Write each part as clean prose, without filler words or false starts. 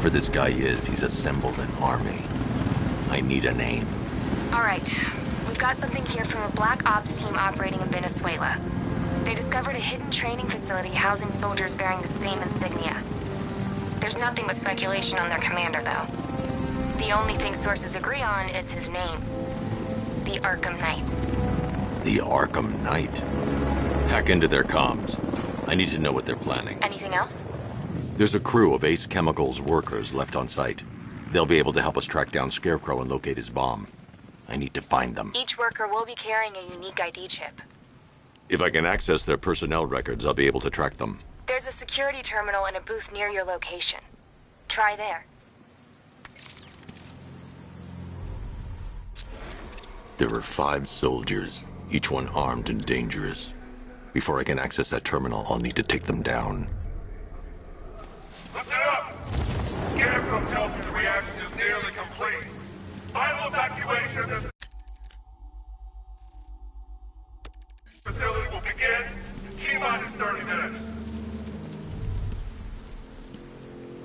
Whoever this guy is, he's assembled an army. I need a name. All right. We've got something here from a Black Ops team operating in Venezuela. They discovered a hidden training facility housing soldiers bearing the same insignia. There's nothing but speculation on their commander, though. The only thing sources agree on is his name. The Arkham Knight. The Arkham Knight? Hack into their comms. I need to know what they're planning. Anything else? There's a crew of Ace Chemicals workers left on site. They'll be able to help us track down Scarecrow and locate his bomb. I need to find them. Each worker will be carrying a unique ID chip. If I can access their personnel records, I'll be able to track them. There's a security terminal in a booth near your location. Try there. There are 5 soldiers, each one armed and dangerous. Before I can access that terminal, I'll need to take them down. Listen up! Scarecrow tells me the reaction is nearly complete. Final evacuation of the facility will begin in T-minus 30 minutes.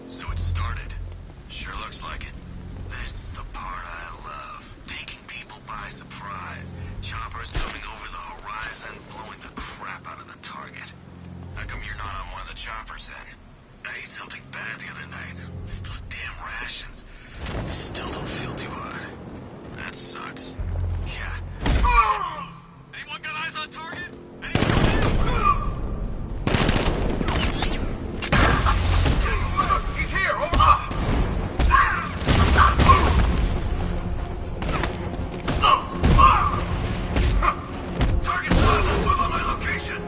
So it started. Sure looks like it. This is the part I love. Taking people by surprise. Choppers coming over the horizon, blowing the crap out of the target. How come you're not on one of the choppers then? I ate something bad the other night. It's those damn rations. Still don't feel too hot. That sucks. Yeah. Anyone got eyes on target? He's here! Over! Target's on my location!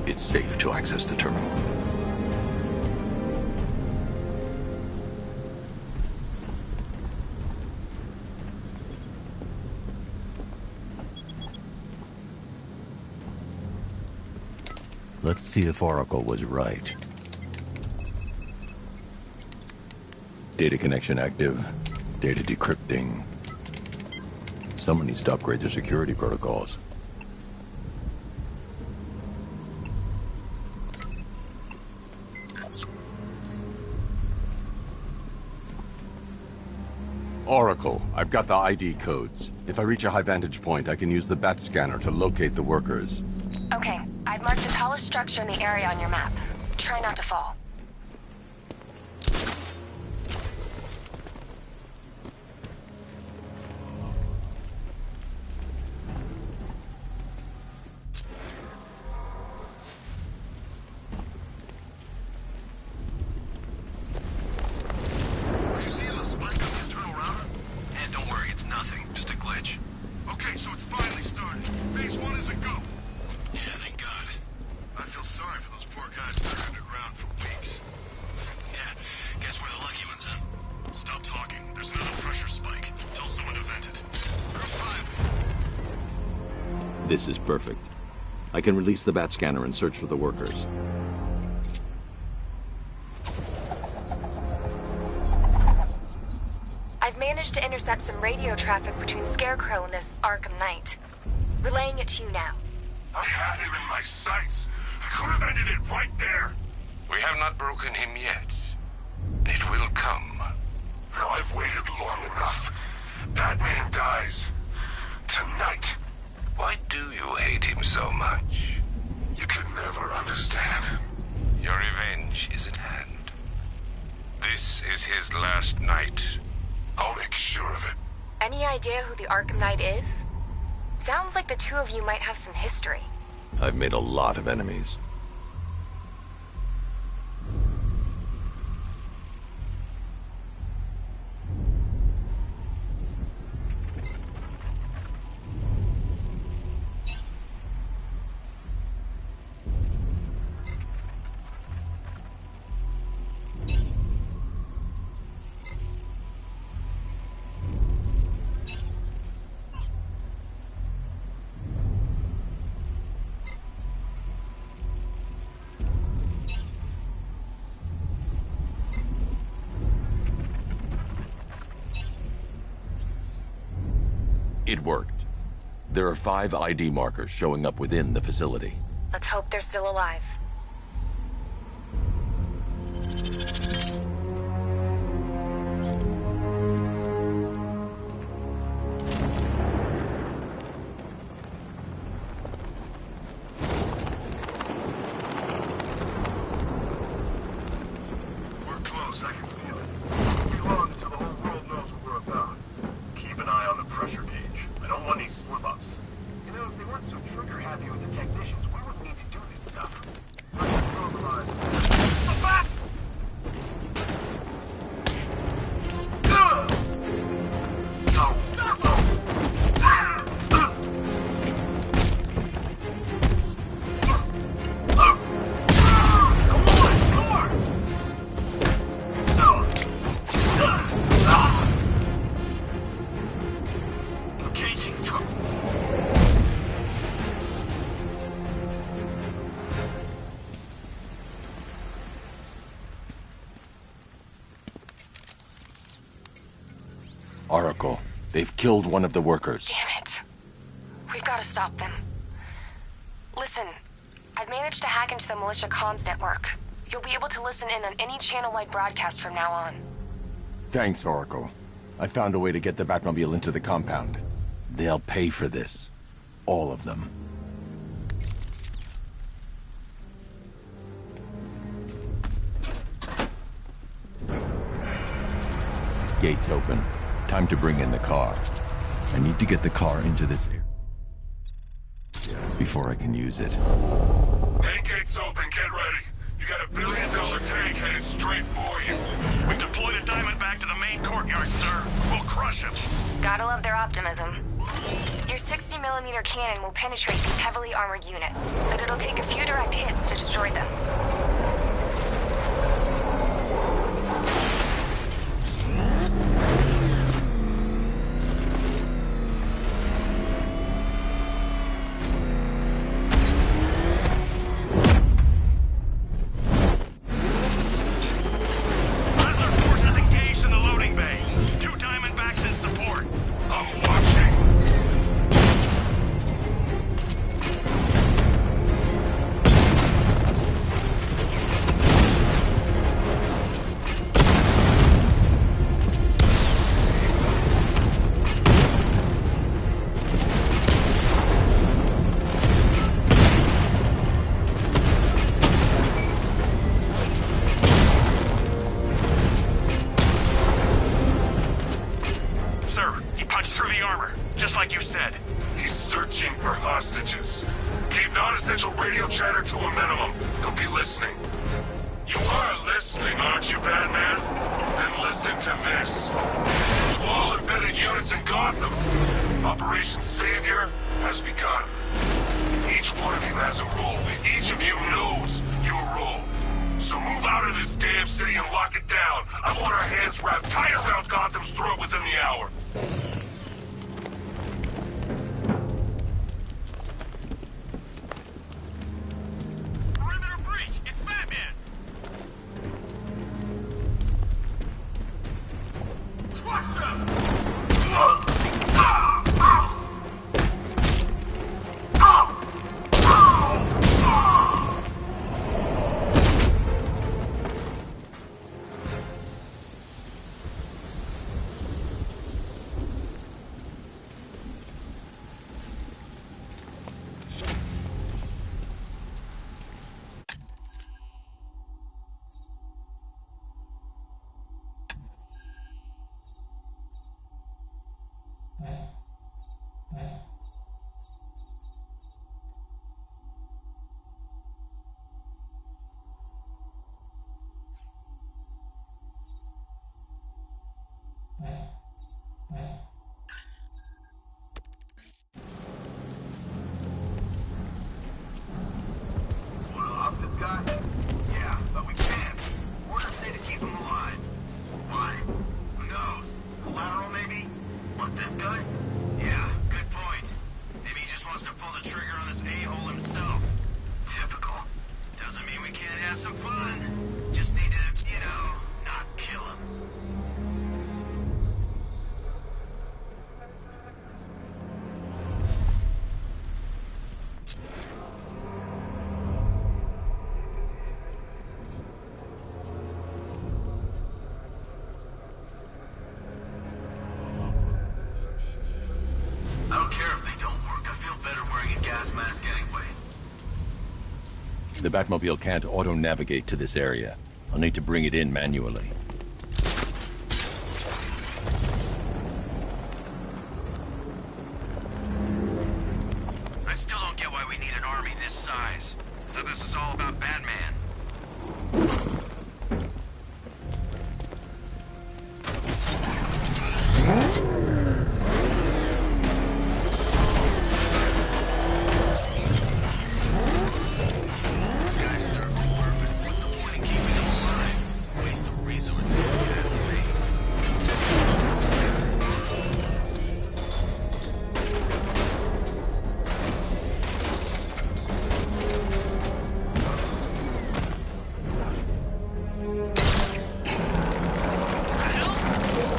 It's safe to access the terminal. Let's see if Oracle was right. Data connection active. Data decrypting. Someone needs to upgrade their security protocols. Oracle, I've got the ID codes. If I reach a high vantage point, I can use the bat scanner to locate the workers. Okay, I've marked the tallest structure in the area on your map. Try not to fall. Are you seeing the spike on the internal router? Eh, don't worry, it's nothing. Just a glitch. Okay, so it's finally started. Phase 1 is a go. Yeah, thank God. I feel sorry for those poor guys that are underground for weeks. Yeah, guess we're the lucky ones, huh? Stop talking. There's another pressure spike. Tell someone to vent it. Group 5. This is perfect. I can release the bat scanner and search for the workers. I've managed to intercept some radio traffic between Scarecrow and this Arkham Knight. Relaying it to you now. I had him in my sights. I could have ended it right there. We have not broken him yet. It will come. Now I've waited long enough. Batman dies. Tonight. Why do you hate him so much? You can never understand. Your revenge is at hand. This is his last night. I'll make sure of it. Any idea who the Arkham Knight is? Sounds like the two of you might have some history. I've made a lot of enemies. It worked. There are 5 ID markers showing up within the facility. Let's hope they're still alive. We're close, I can feel it. Too long until the whole world knows what we're about. Keep an eye on the pressure gauge. I don't want any slip-ups. You know, if they weren't so trigger-happy with the technicians, we wouldn't need to do this stuff. Let's throw the line. Go back! Oracle, they've killed one of the workers. Damn it. We've got to stop them. Listen, I've managed to hack into the militia comms network. You'll be able to listen in on any channel-wide broadcast from now on. Thanks, Oracle. I found a way to get the Batmobile into the compound. They'll pay for this. All of them. Gates open. Time to bring in the car. I need to get the car into this area before I can use it. Main gate's open, get ready. You got a $1 billion tank headed straight for you. We've deployed a Diamondback to the main courtyard, sir. We'll crush him. Gotta love their optimism. Your 60mm cannon will penetrate these heavily armored units, but it'll take a few direct hits to destroy them. The Batmobile can't auto-navigate to this area. I'll need to bring it in manually. I still don't get why we need an army this size. I thought this was all about Batman. These guys serve the purpose. What's the point in keeping them alive? Waste of resources if you ask me.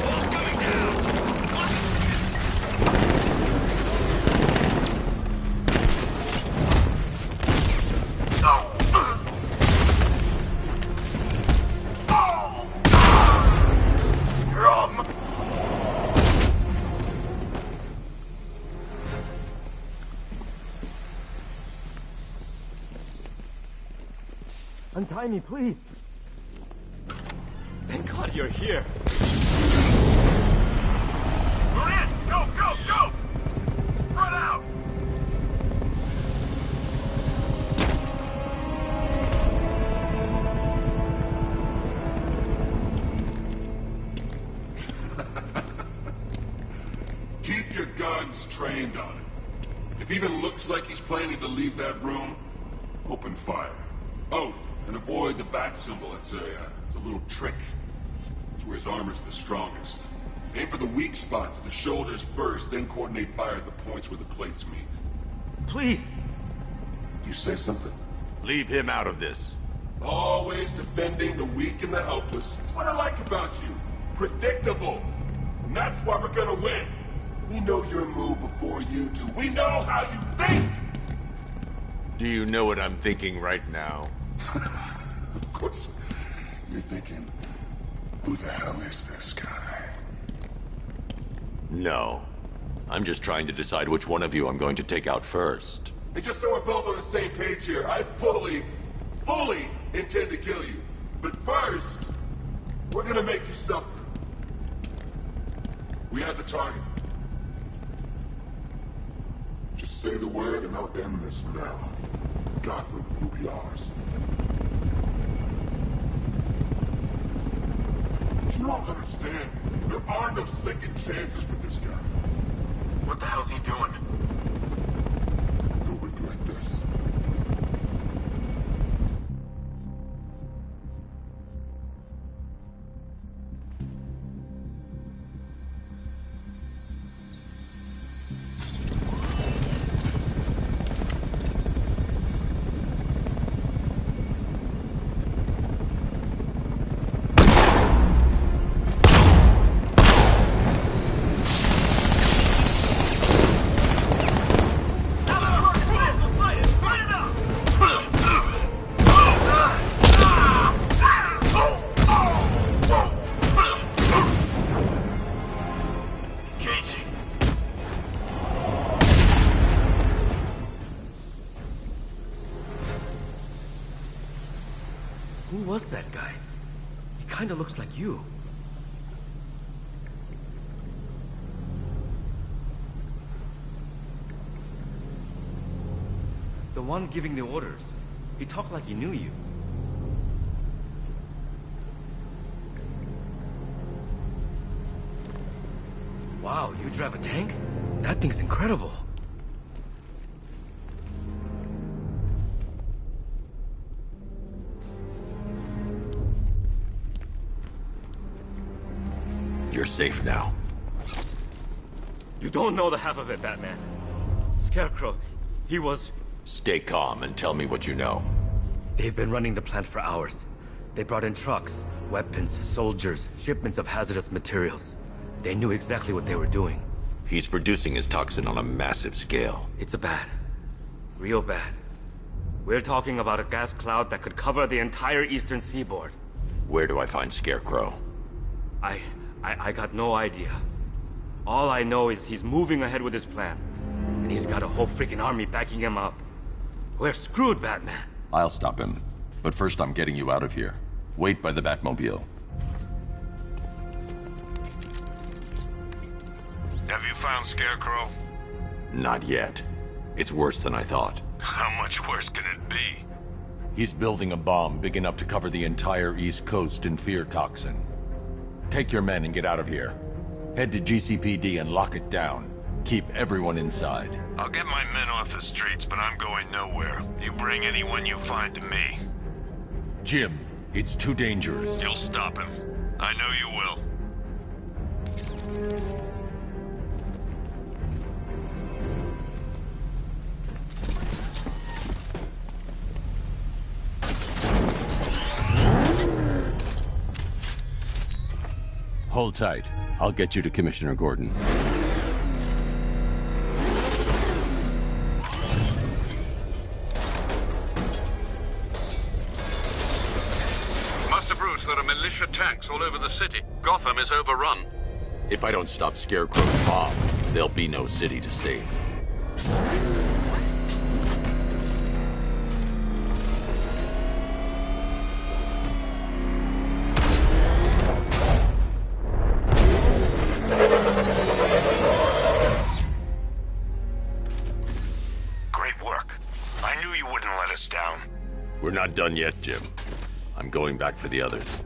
Wall's coming down! Untie me, please. Thank God you're here. We're in! Go, go, go! Spread out! Keep your guns trained on him. If he even looks like he's planning to leave that room, open fire. Oh, and avoid the bat symbol. It's a little trick. It's where his armor's the strongest. Aim for the weak spots, the shoulders first, then coordinate fire at the points where the plates meet. Please. You say something? Leave him out of this. Always defending the weak and the helpless. That's what I like about you. Predictable. And that's why we're gonna win. We know your move before you do. We know how you think! Do you know what I'm thinking right now? Of course, you're thinking, who the hell is this guy? No. I'm just trying to decide which one of you I'm going to take out first. And just so we're both on the same page here, I fully intend to kill you. But first, we're gonna make you suffer. We have the target. Just say the word and I'll end this now. Gotham will be ours. You don't understand. There are no second chances with this guy. What the hell's he doing? You'll regret this. Who was that guy? He kinda looks like you. The one giving the orders. He talked like he knew you. Wow, you drive a tank? That thing's incredible. You're safe now. You don't know the half of it, Batman. Scarecrow, he was... Stay calm and tell me what you know. They've been running the plant for hours. They brought in trucks, weapons, soldiers, shipments of hazardous materials. They knew exactly what they were doing. He's producing his toxin on a massive scale. It's bad. Real bad. We're talking about a gas cloud that could cover the entire eastern seaboard. Where do I find Scarecrow? I got no idea. All I know is he's moving ahead with his plan. And he's got a whole freaking army backing him up. We're screwed, Batman. I'll stop him. But first I'm getting you out of here. Wait by the Batmobile. Have you found Scarecrow? Not yet. It's worse than I thought. How much worse can it be? He's building a bomb big enough to cover the entire East Coast in fear toxin. Take your men and get out of here. Head to GCPD and lock it down. Keep everyone inside. I'll get my men off the streets, but I'm going nowhere. You bring anyone you find to me. Jim, it's too dangerous. You'll stop him. I know you will. Hold tight. I'll get you to Commissioner Gordon. Master Bruce, there are militia tanks all over the city. Gotham is overrun. If I don't stop Scarecrow's bomb, there'll be no city to save. Great work. I knew you wouldn't let us down. We're not done yet, Jim. I'm going back for the others.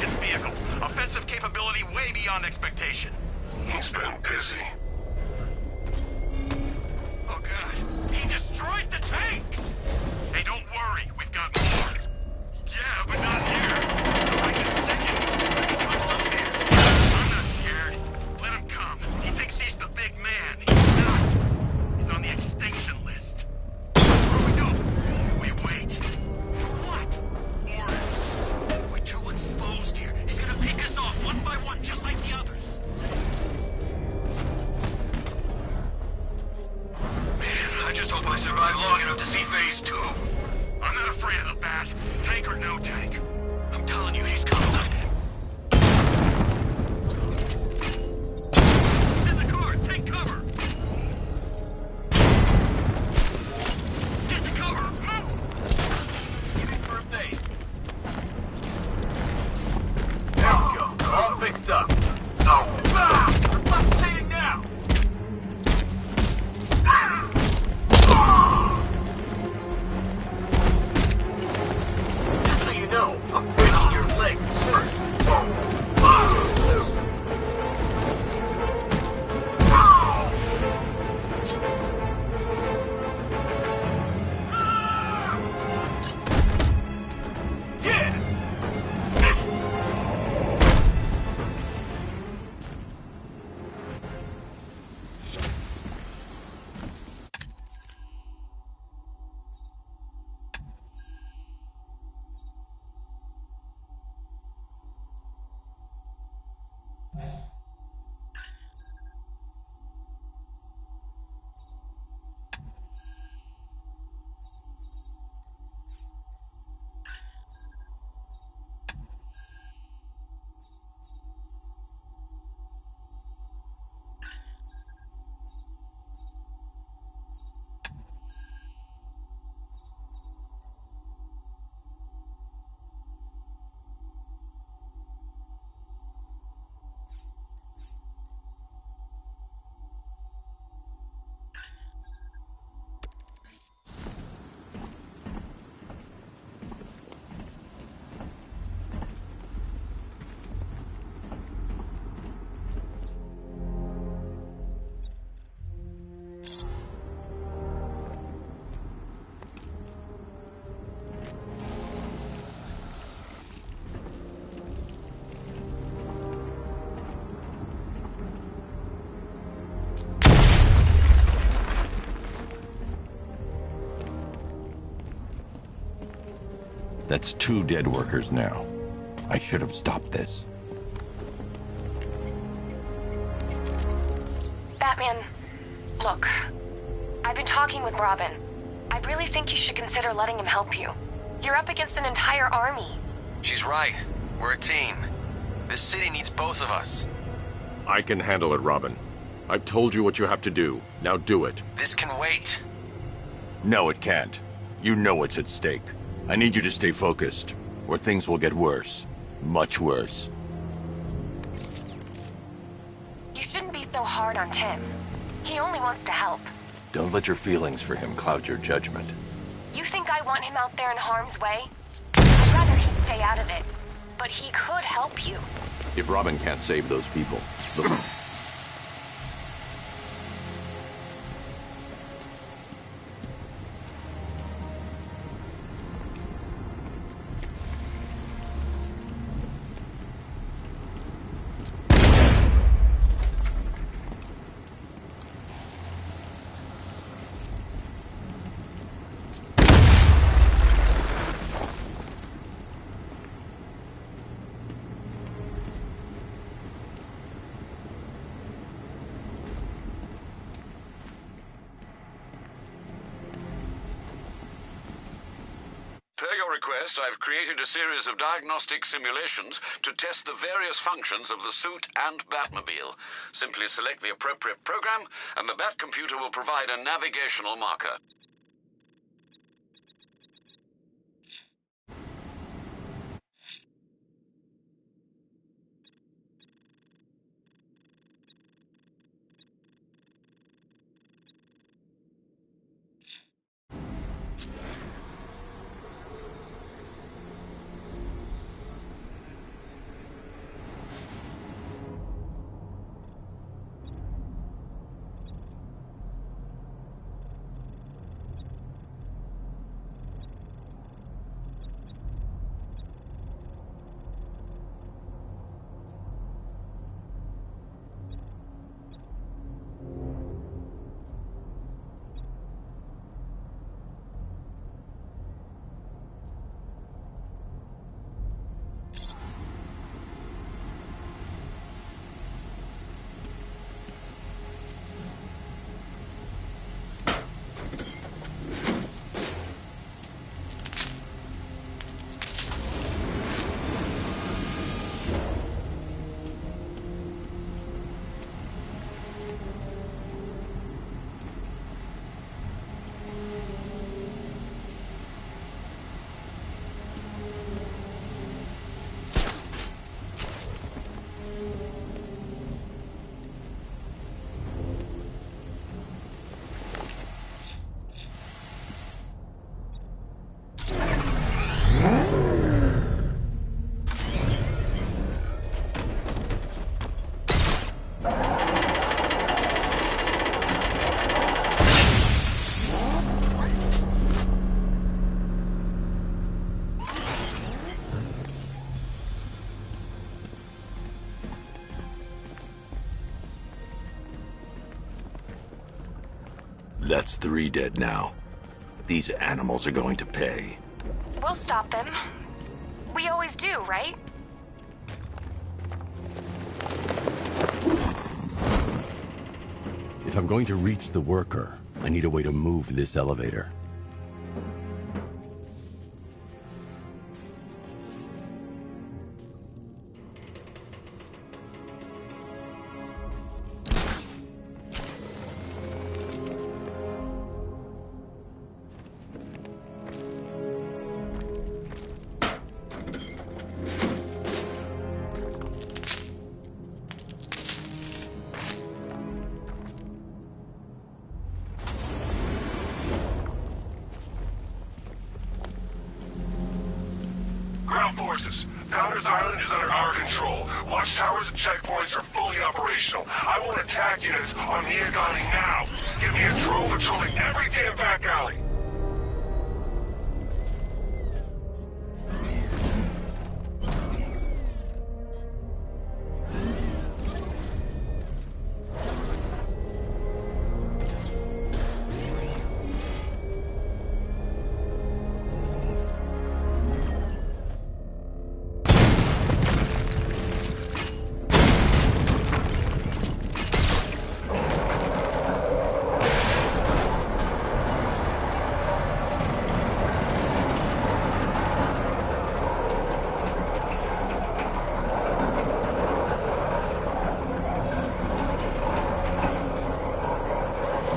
Sergeant's vehicle. Offensive capability way beyond expectation. He's been busy. Oh god, he destroyed the tanks! Hey, don't worry, we've got more. Yeah, but not here. Wait a second. He comes up here. I'm not scared. Let him come. He thinks he's the big man. He's not. He's on the extinction list. Where we go? We wait. What? Orders. We're too exposed here. He's gonna pick us off one by one, just like the others. Man, I just hope I survive long enough to see phase 2. I'm not afraid of the bat, tank or no tank. I'm telling you, he's coming. He's in the car, take cover! Get to cover, move! Give it first aid. There we go, all fixed up. Oh, I'm staying now! Just so you know, I'm breaking your legs first. That's 2 dead workers now. I should have stopped this. Batman, look. I've been talking with Robin. I really think you should consider letting him help you. You're up against an entire army. She's right. We're a team. This city needs both of us. I can handle it, Robin. I've told you what you have to do. Now do it. This can wait. No, it can't. You know what's at stake. I need you to stay focused, or things will get worse. Much worse. You shouldn't be so hard on Tim. He only wants to help. Don't let your feelings for him cloud your judgment. You think I want him out there in harm's way? I'd rather he stay out of it. But he could help you. If Robin can't save those people, look. Per your request, I've created a series of diagnostic simulations to test the various functions of the suit and Batmobile. Simply select the appropriate program, and the Bat computer will provide a navigational marker. That's 3 dead now. These animals are going to pay. We'll stop them. We always do, right? If I'm going to reach the worker, I need a way to move this elevator. Ground forces, Founders Island is under our control. Watchtowers and checkpoints are fully operational. I want attack units on Miagani now. Give me a drone patrolling every damn back alley.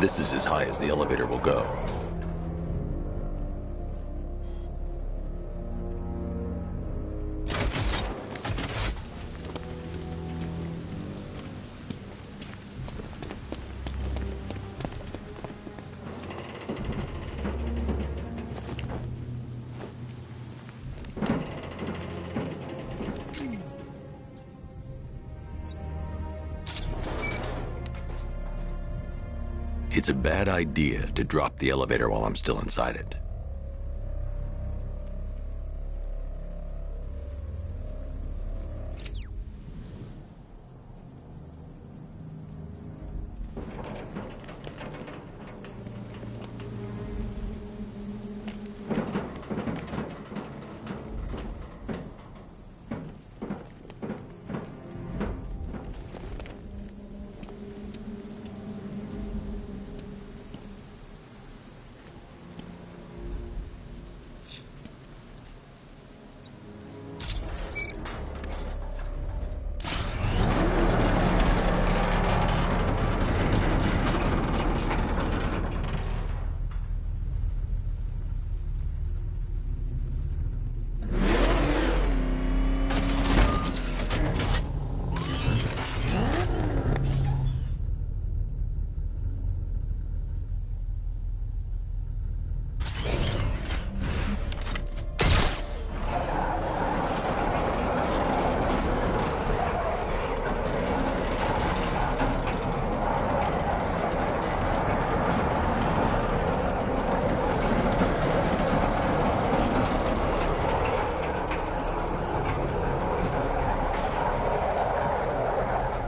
This is as high as the elevator will go. It's a bad idea to drop the elevator while I'm still inside it.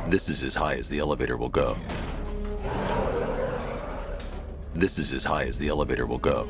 This is as high as the elevator will go. This is as high as the elevator will go.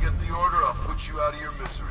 get the order, I'll put you out of your misery.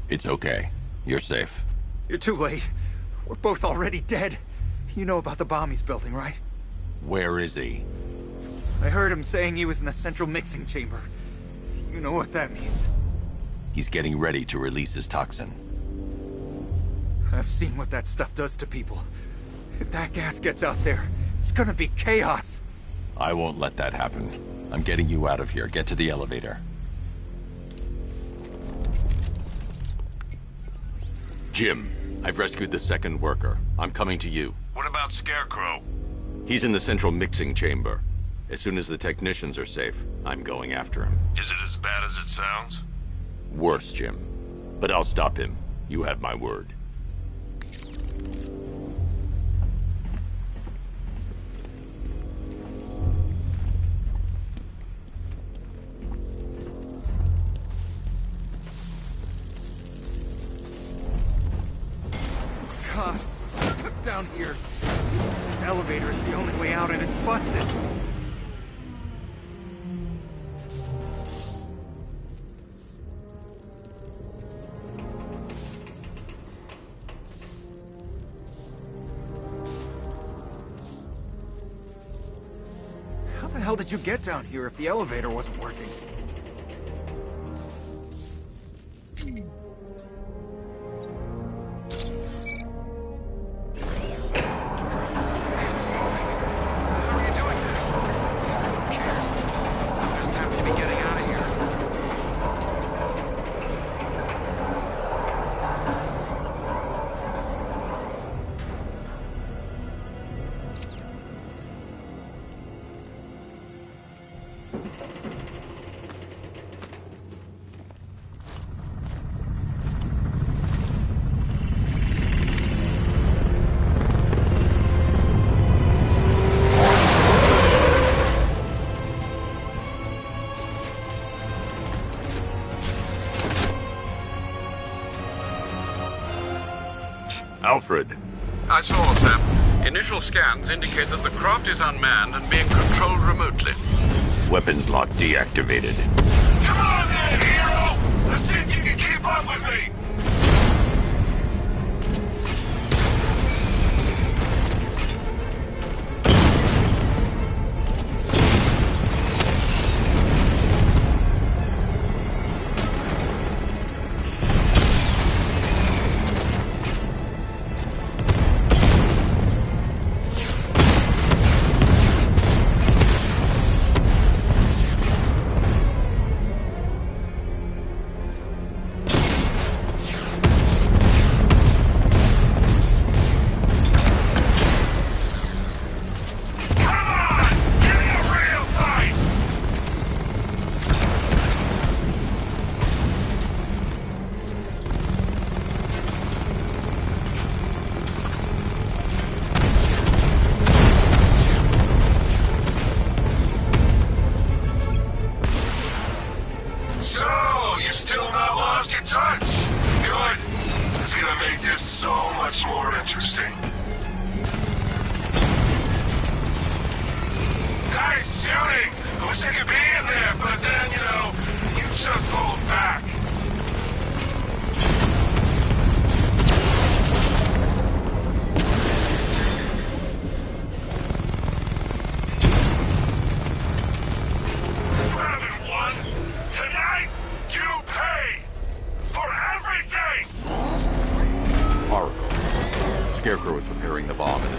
It's okay. You're safe. You're too late. We're both already dead. You know about the bomb he's building, right? Where is he? I heard him saying he was in the central mixing chamber. You know what that means. He's getting ready to release his toxin. I've seen what that stuff does to people. If that gas gets out there, it's gonna be chaos. I won't let that happen. I'm getting you out of here. Get to the elevator. Jim, I've rescued the second worker. I'm coming to you. What about Scarecrow? He's in the central mixing chamber. As soon as the technicians are safe, I'm going after him. Is it as bad as it sounds? Worse, Jim. But I'll stop him. You have my word. God, down here. This elevator is the only way out and it's busted. How the hell did you get down here if the elevator wasn't working? It's moving. How are you doing that? Who cares? I'm just happy to be getting out of here. Alfred. I saw, Sam. Initial scans indicate that the craft is unmanned and being controlled remotely. Weapons lock deactivated. Come on then, hero! Let's see if you can keep up with me!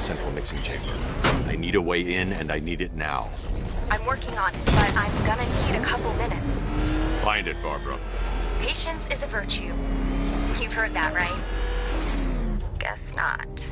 central mixing chamber. I need a way in, and I need it now. I'm working on it, but I'm gonna need a couple minutes. Find it, Barbara. Patience is a virtue. You've heard that, right? Guess not.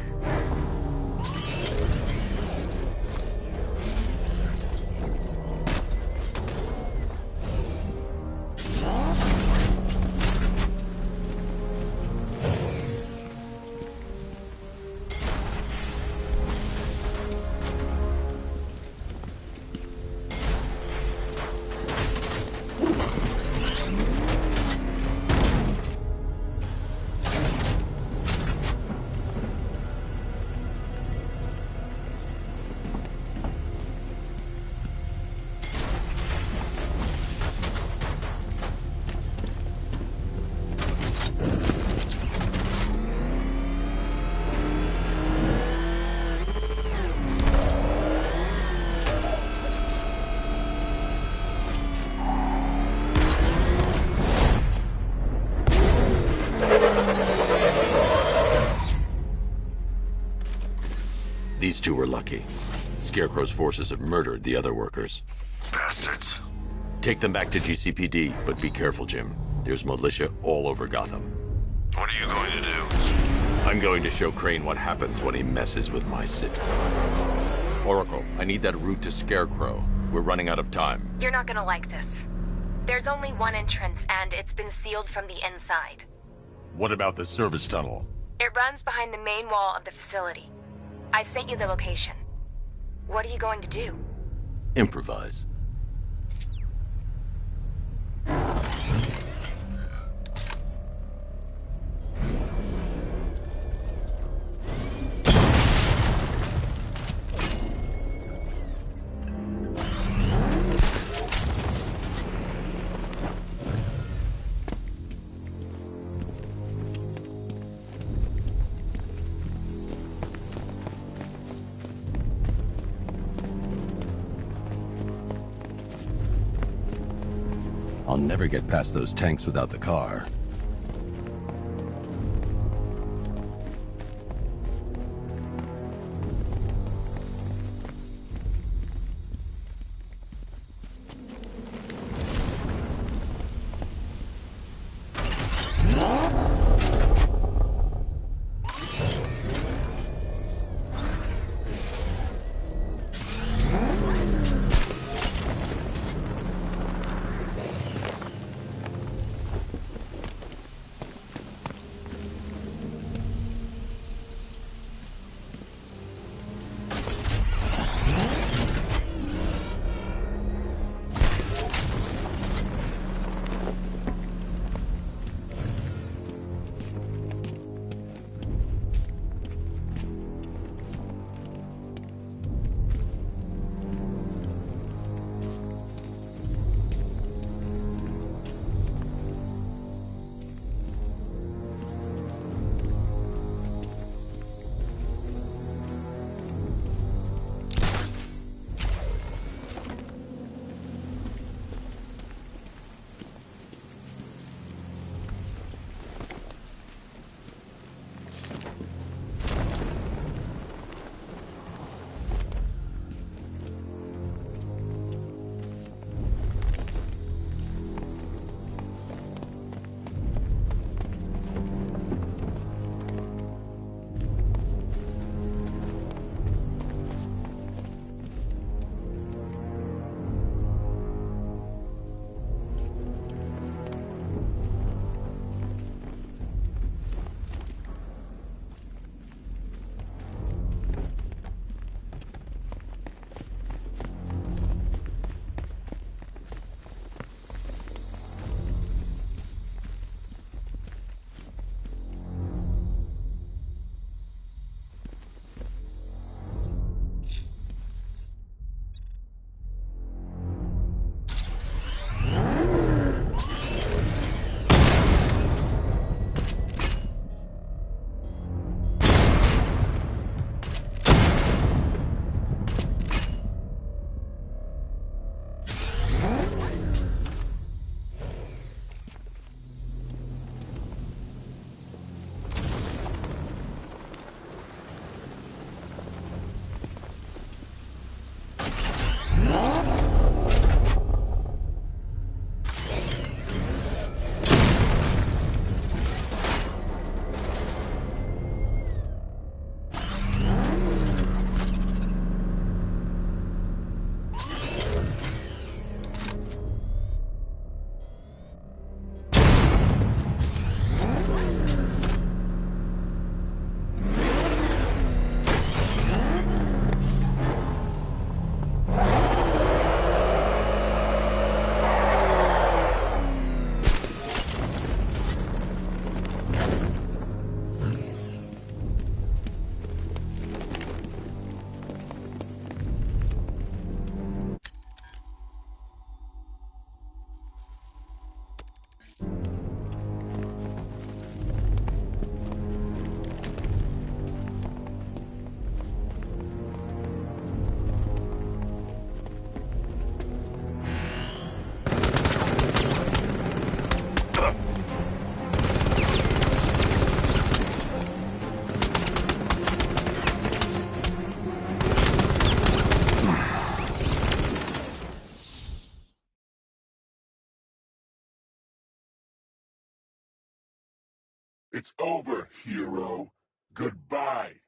These two were lucky. Scarecrow's forces have murdered the other workers. Bastards. Take them back to GCPD, but be careful, Jim. There's militia all over Gotham. What are you going to do? I'm going to show Crane what happens when he messes with my city. Oracle, I need that route to Scarecrow. We're running out of time. You're not gonna like this. There's only one entrance, and it's been sealed from the inside. What about the service tunnel? It runs behind the main wall of the facility. I've sent you the location. What are you going to do? Improvise. I'll never get past those tanks without the car. It's over, hero. Goodbye.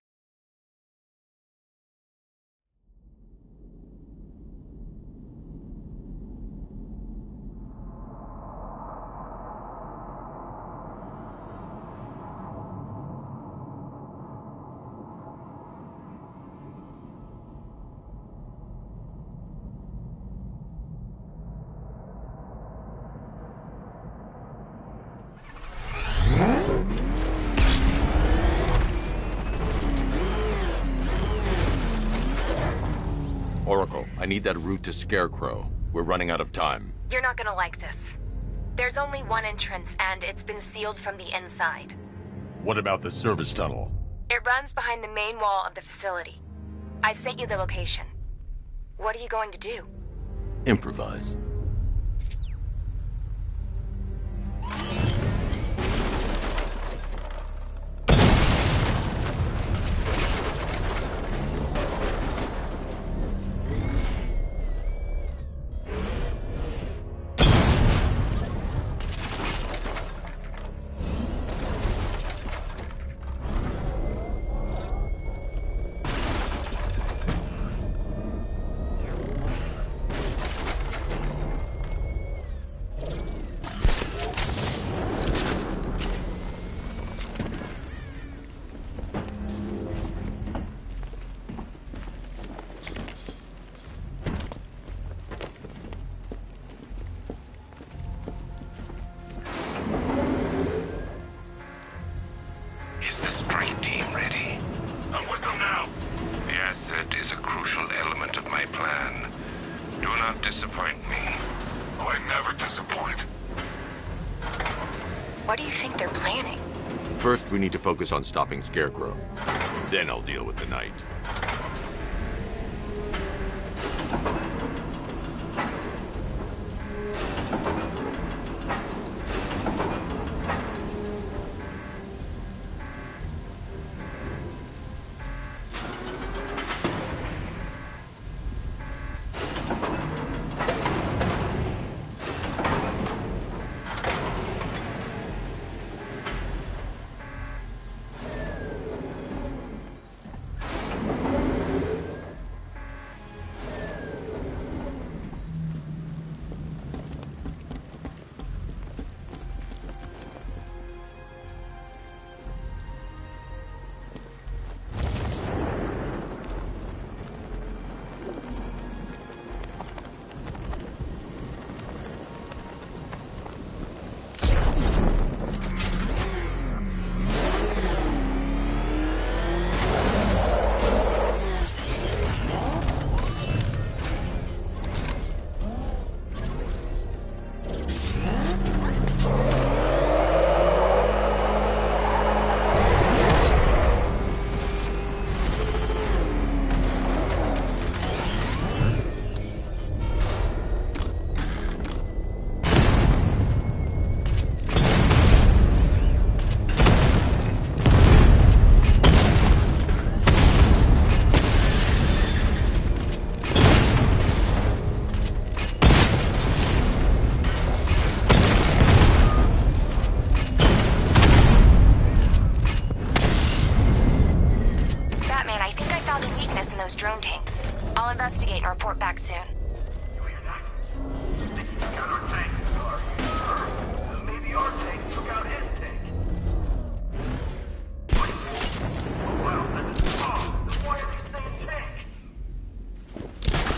Oracle, I need that route to Scarecrow. We're running out of time. You're not gonna like this. There's only one entrance, and it's been sealed from the inside. What about the service tunnel? It runs behind the main wall of the facility. I've sent you the location. What are you going to do? Improvise. Is the strike team ready? I'm with them now. The asset is a crucial element of my plan. Do not disappoint me. Oh, I never disappoint. What do you think they're planning? First, we need to focus on stopping Scarecrow. Then I'll deal with the Knight. those drone tanks. I'll investigate and report back soon. You hear that? Sticking down our tank. Maybe our tank took out his tank. Well, then why are they saying tank?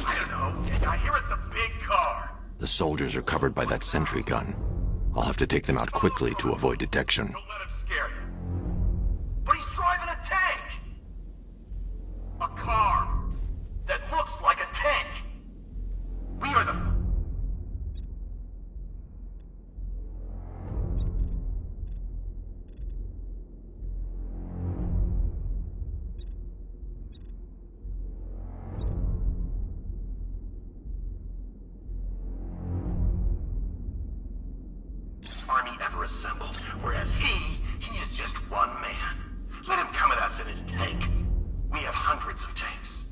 I don't know. I hear it's a big car. The soldiers are covered by that sentry gun. I'll have to take them out quickly to avoid detection. Don't let him scare you. But he's driving a tank! A car that looks like a tank. We are the... army ever assembled, whereas he is just one man. Let him come at us in his tank. We have hundreds of tanks.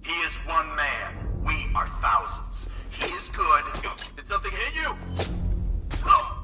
He is one man. We are thousands. He is good. Did something hit you? Oh.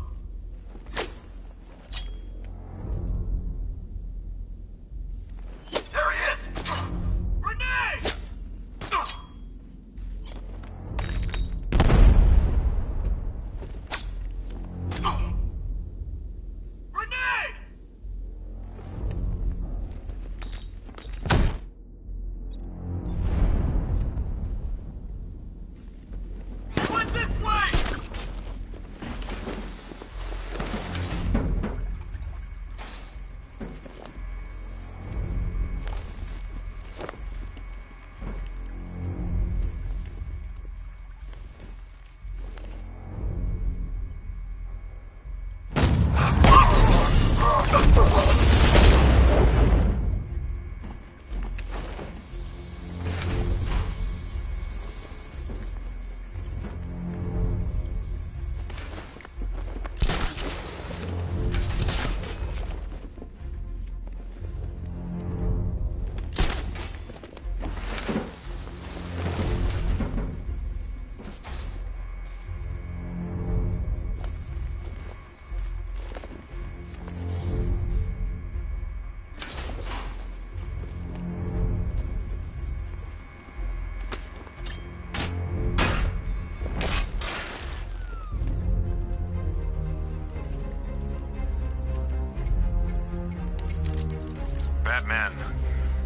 Batman.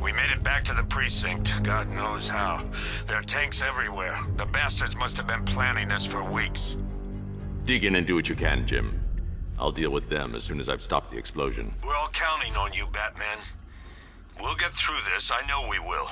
We made it back to the precinct, God knows how. There are tanks everywhere. The bastards must have been planning this for weeks. Dig in and do what you can, Jim. I'll deal with them as soon as I've stopped the explosion. We're all counting on you, Batman. We'll get through this, I know we will.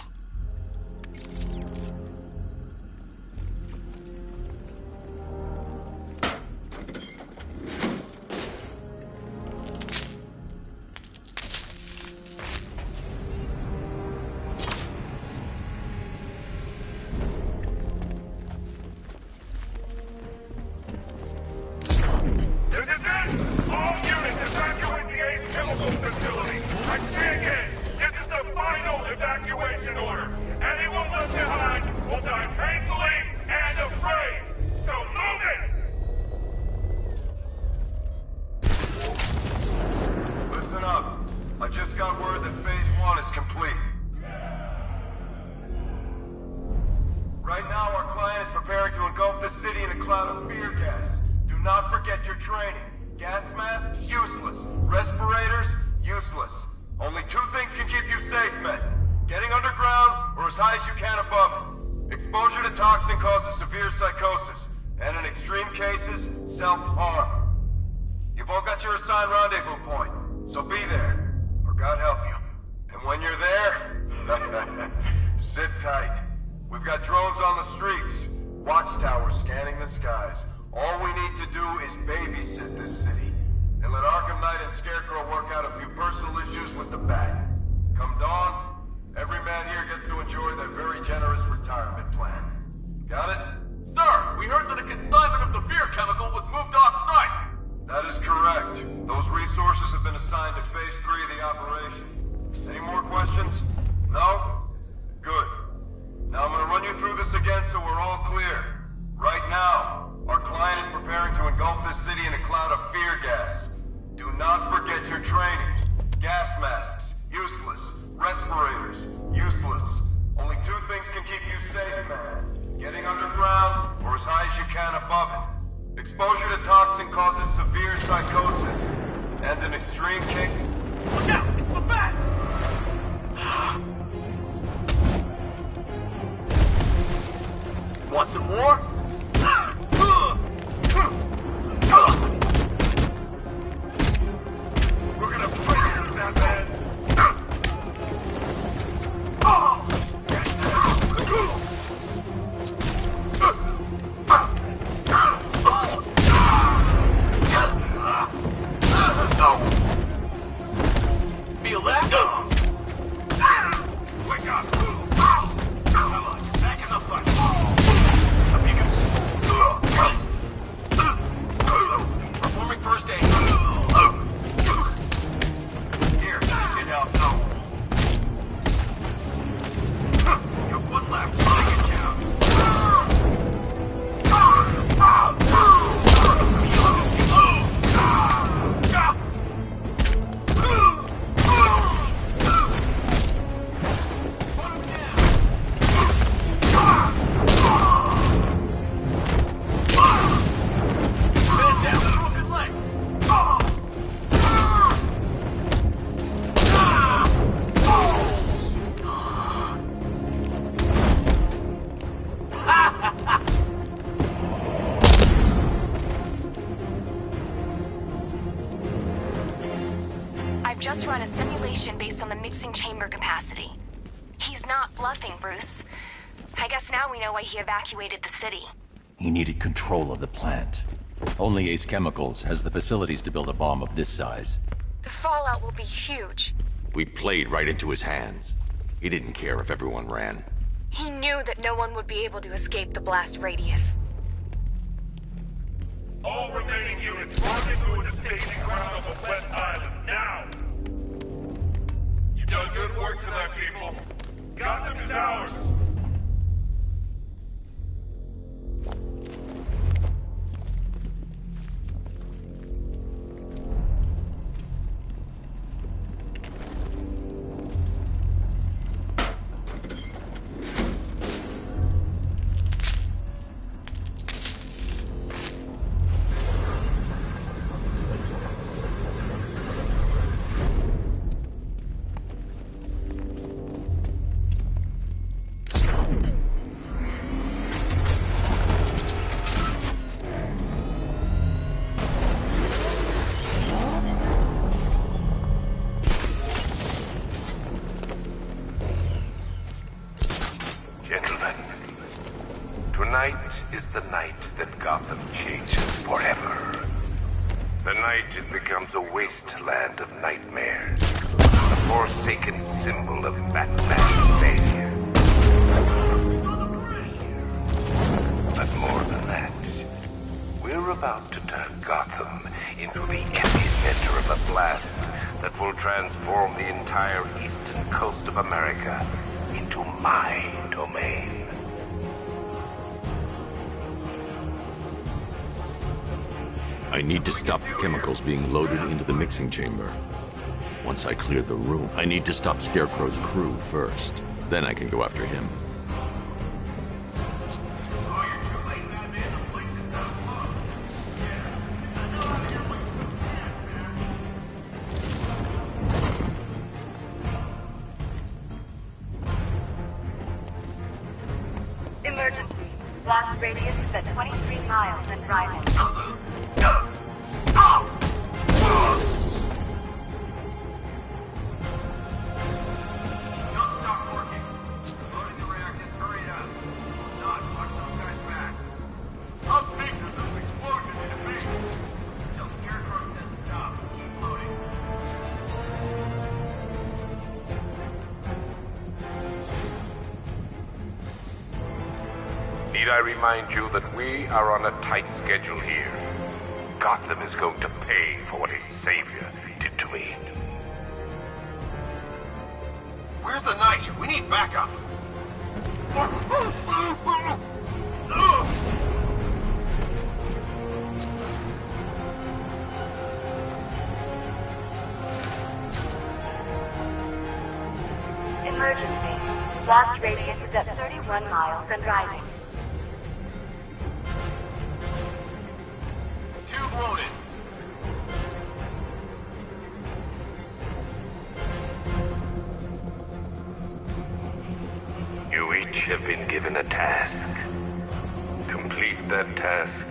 Just run a simulation based on the mixing chamber capacity. He's not bluffing, Bruce. I guess now we know why he evacuated the city. He needed control of the plant. Only Ace Chemicals has the facilities to build a bomb of this size. The fallout will be huge. We played right into his hands. He didn't care if everyone ran. He knew that no one would be able to escape the blast radius. All remaining units rendezvous at the staging ground of the West Island, now! You've done good work tonight, people. Gotham is ours! is the night that Gotham changes forever. The night it becomes a wasteland of nightmares. A forsaken symbol of Batman's failure. But more than that, we're about to turn Gotham into the epicenter of a blast that will transform the entire eastern coast of America into my domain. I need to stop the chemicals being loaded into the mixing chamber. Once I clear the room, I need to stop Scarecrow's crew first. Then I can go after him. Emergency. Blast radius is at 23 miles and rising. Need I remind you that we are on a tight schedule here? Gotham is going to pay for what its savior did to me. Where's the Knight? We need backup. Emergency. Blast radius is at 31 miles and rising. Tube loaded. You each have been given a task. Complete that task,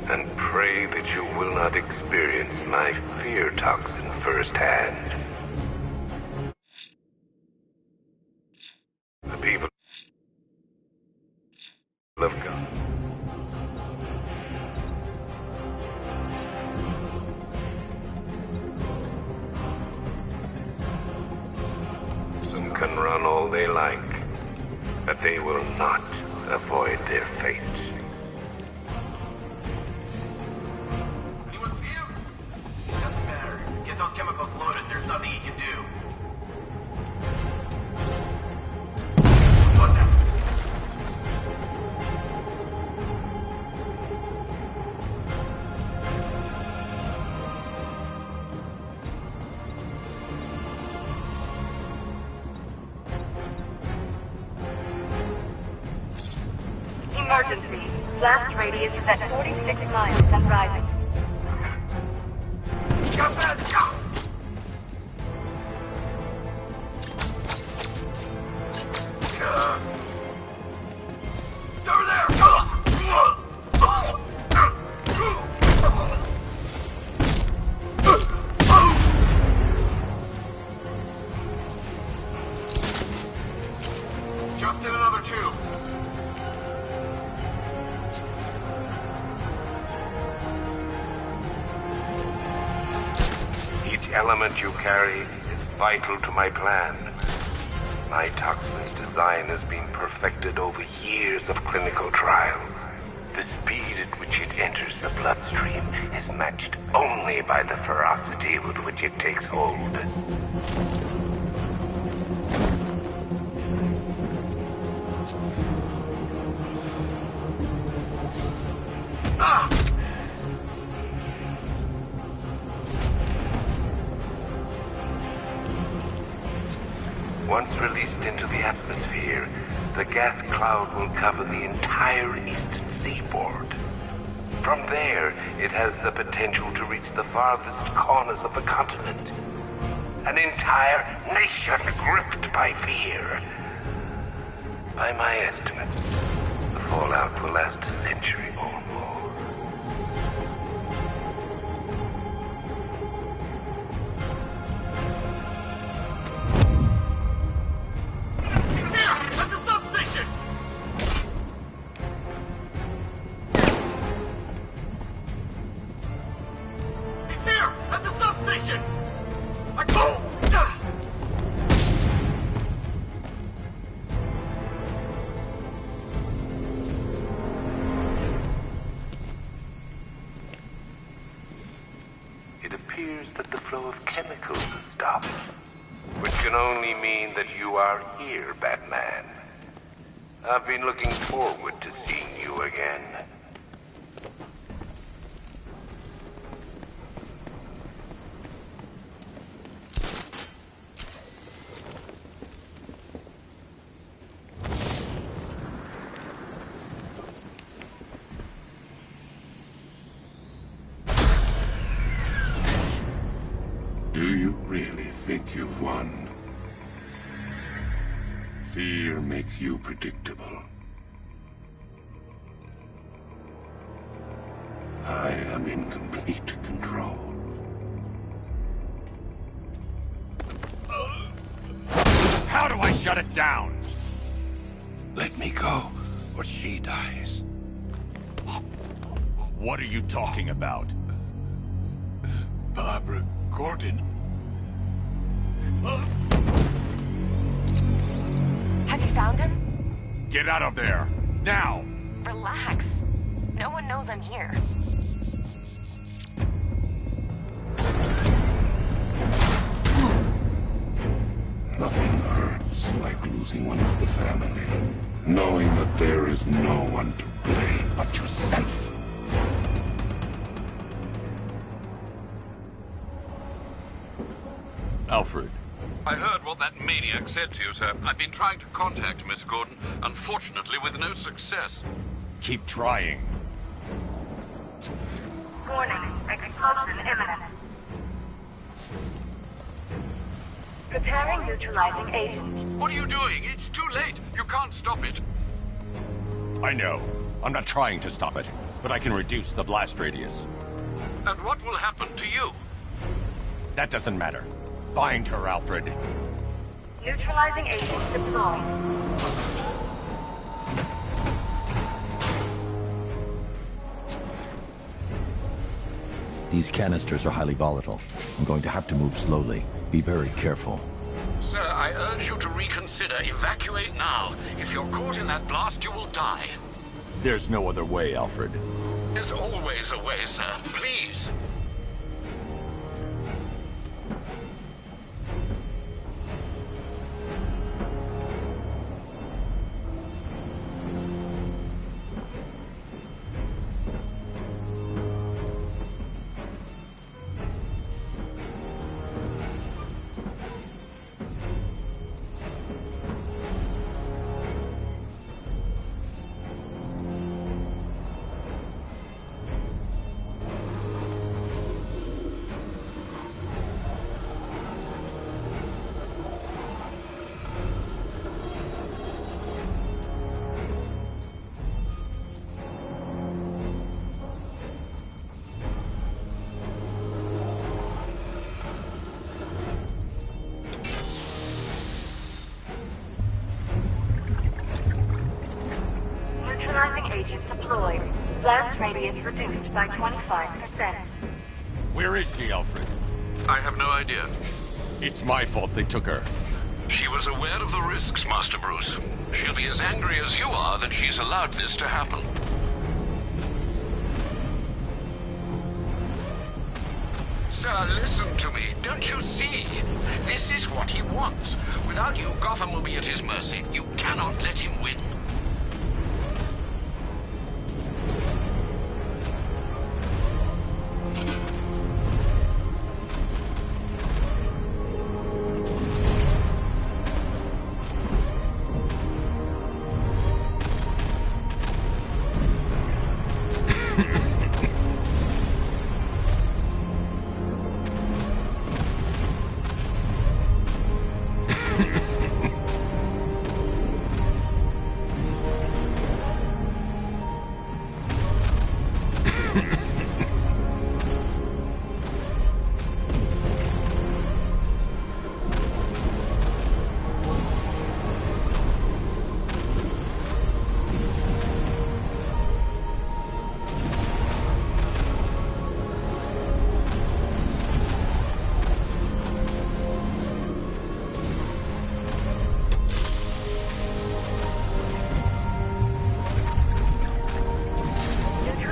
and pray that you will not experience my fear toxin firsthand. The people of God. Some can run all they like, but they will not avoid their fate. Anyone see him? Doesn't matter. Get those chemicals loaded. There's nothing he can do. What the? Emergency. Blast radius is at 46 miles and rising. It's over there! Just in another tube. Each element you carry is vital to my plan. My toxin's design has been perfected over years of clinical trials. The speed at which it enters the bloodstream is matched only by the ferocity with which it takes hold. Once released into the atmosphere, the gas cloud will cover the entire eastern seaboard. From there, it has the potential to reach the farthest corners of the continent. An entire nation gripped by fear. By my estimate, the fallout will last a century or more. appears that the flow of chemicals has stopped. Which can only mean that you are here, Batman. I've been looking forward to seeing you again. Do you really think you've won? Fear makes you predictable. I am in complete control. How do I shut it down? Let me go, or she dies. What are you talking about? Barbara Gordon. Have you found him? Get out of there! Now! Relax. No one knows I'm here. Nothing hurts like losing one of the family. Knowing that there is no one to blame but yourself. Alfred. I heard what that maniac said to you, sir. I've been trying to contact Miss Gordon, unfortunately with no success. Keep trying. Warning, explosion imminent. Preparing neutralizing agent. What are you doing? It's too late. You can't stop it. I know. I'm not trying to stop it, but I can reduce the blast radius. And what will happen to you? That doesn't matter. Find her, Alfred. Neutralizing agent deployed. These canisters are highly volatile. I'm going to have to move slowly. Be very careful. Sir, I urge you to reconsider. Evacuate now. If you're caught in that blast, you will die. There's no other way, Alfred. There's always a way, sir. Please. Agent deployed. Blast radius reduced by 25%. Where is she, Alfred? I have no idea. It's my fault they took her. She was aware of the risks, Master Bruce. She'll be as angry as you are that she's allowed this to happen. Sir, listen to me. Don't you see? This is what he wants. Without you, Gotham will be at his mercy. You cannot let him win.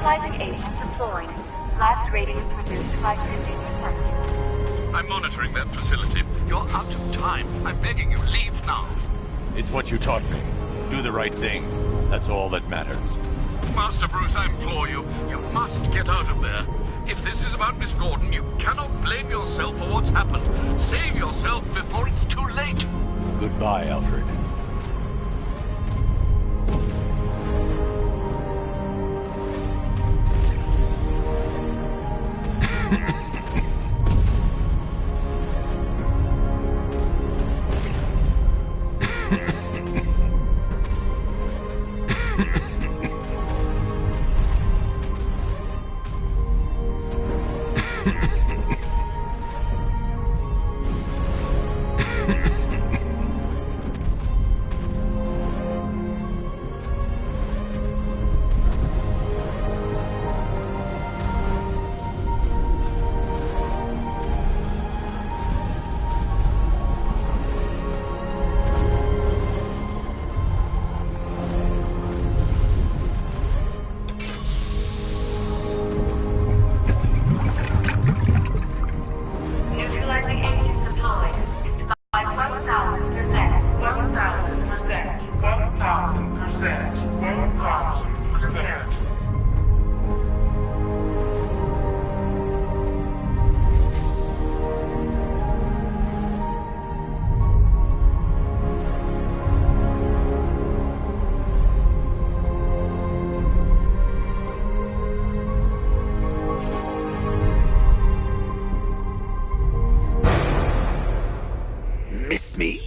Neutralizing agent deployed. Blast radius reduced by 50%. I'm monitoring that facility. You're out of time. I'm begging you, leave now. It's what you taught me. Do the right thing. That's all that matters. Master Bruce, I implore you, you must get out of there. If this is about Miss Gordon, you cannot blame yourself for what's happened. Save yourself before it's too late. Goodbye, Alfred. Miss me?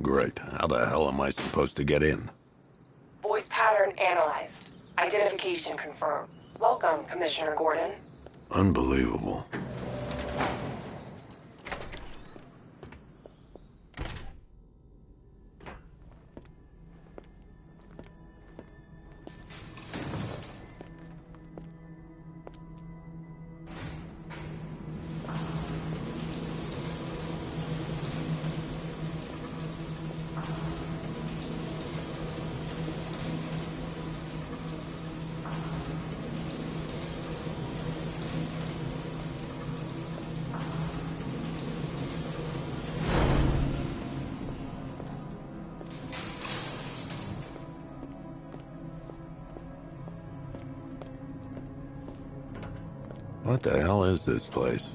Great. How the hell am I supposed to get in? Voice pattern analyzed. Identification confirmed. Welcome, Commissioner Gordon. Unbelievable. What the hell is this place?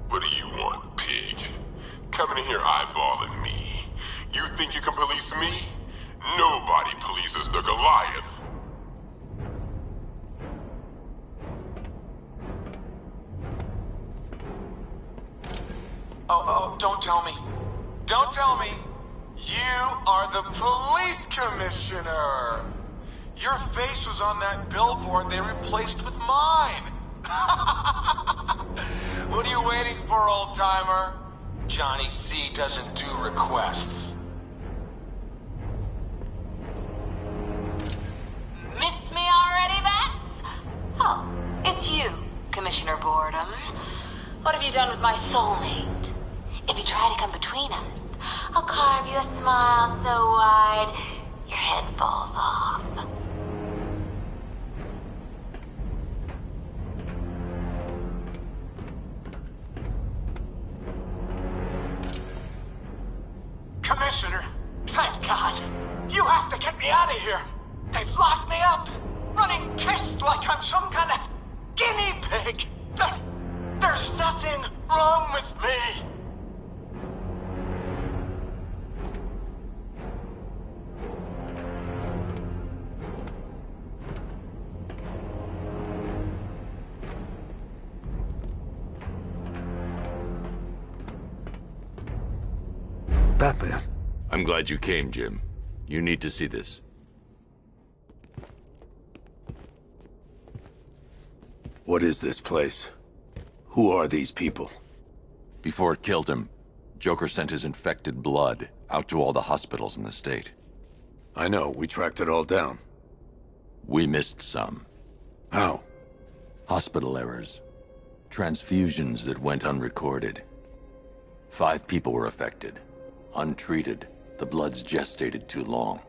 What do you want, pig? Coming in here eyeballing me. You think you can police me? Nobody polices the Goliath. Oh, don't tell me. Don't tell me. You are the police commissioner. Your face was on that billboard they replaced with mine. What are you waiting for, old-timer? Johnny C doesn't do requests. Miss me already, Bats? Oh, it's you, Commissioner Boredom. What have you done with my soulmate? If you try to come between us, I'll carve you a smile so wide, your head falls off. Commissioner, thank God. You have to get me out of here. They've locked me up, running tests like I'm some kind of something wrong with me. Batman. I'm glad you came, Jim. You need to see this. What is this place? Who are these people? Before it killed him, Joker sent his infected blood out to all the hospitals in the state. I know, we tracked it all down. We missed some. How? Hospital errors. Transfusions that went unrecorded. 5 people were affected. Untreated, the blood's gestated too long.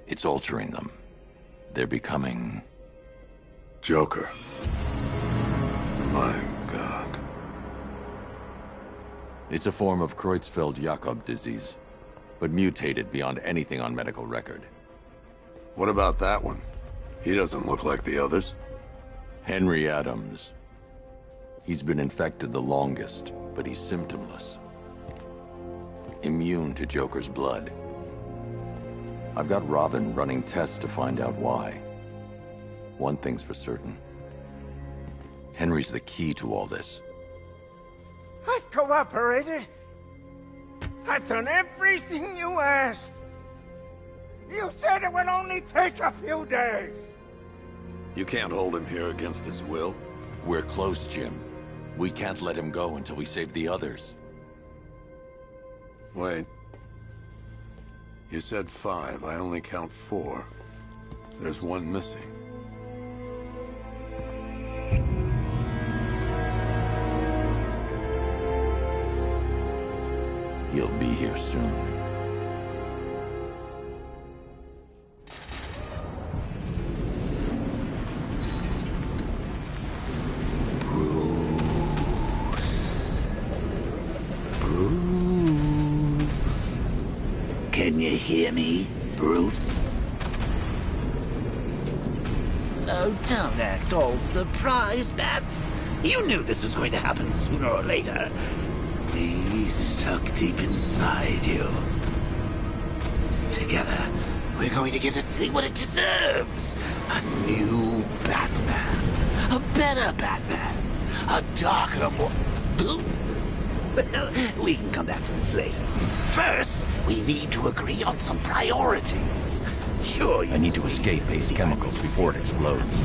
It's altering them. They're becoming... Joker. My God. It's a form of Creutzfeldt-Jakob disease, but mutated beyond anything on medical record. What about that one? He doesn't look like the others. Henry Adams. He's been infected the longest, but he's symptomless. Immune to Joker's blood. I've got Robin running tests to find out why. One thing's for certain. Henry's the key to all this. I've cooperated. I've done everything you asked. You said it would only take a few days. You can't hold him here against his will. We're close, Jim. We can't let him go until we save the others. Wait. You said 5. I only count 4. There's one missing. He'll be here soon. Can you hear me, Bruce? Oh, don't act all surprised, Bats. You knew this was going to happen sooner or later. He's stuck deep inside you. Together, we're going to give the city what it deserves. A new Batman. A better Batman. A darker, more... Well, we can come back to this later. First, we need to agree on some priorities. Sure, I need to escape Ace Chemicals before it explodes.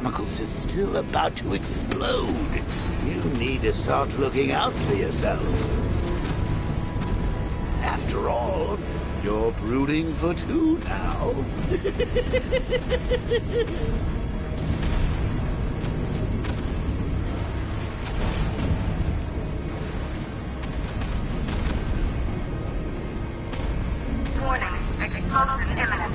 Chemicals is still about to explode. You need to start looking out for yourself. After all, you're brooding for two now. Warning, explosion imminent.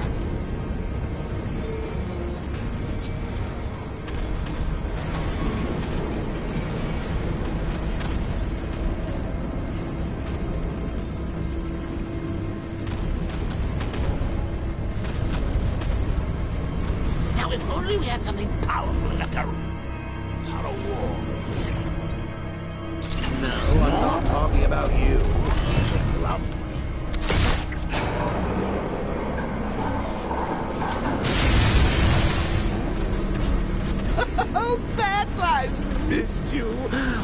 Now, if only we had something powerful enough to start a war. No, I'm not talking about you. Well, oh, Bats, I missed you.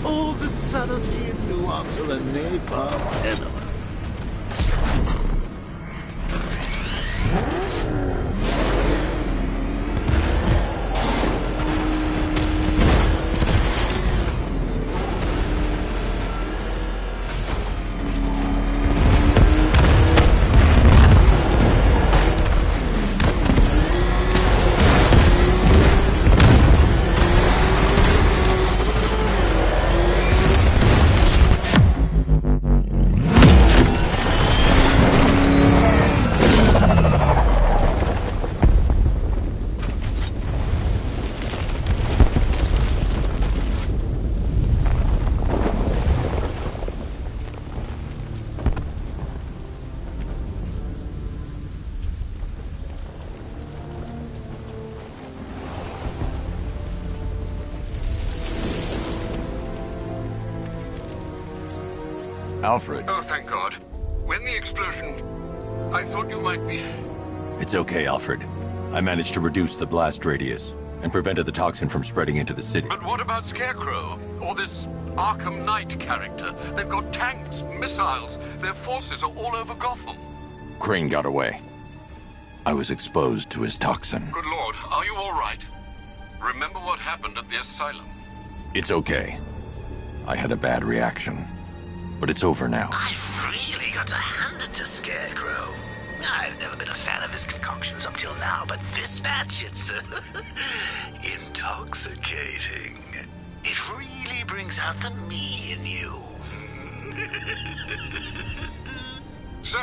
All the subtlety and nuance of a napalm enema. Alfred. Oh, thank God. When the explosion... I thought you might be... It's okay, Alfred. I managed to reduce the blast radius and prevented the toxin from spreading into the city. But what about Scarecrow? Or this Arkham Knight character? They've got tanks, missiles. Their forces are all over Gotham. Crane got away. I was exposed to his toxin. Good Lord, are you all right? Remember what happened at the asylum? It's okay. I had a bad reaction. But it's over now. I've really got to hand it to Scarecrow. I've never been a fan of his concoctions up till now, but this batch, it's intoxicating. It really brings out the me in you. Sir,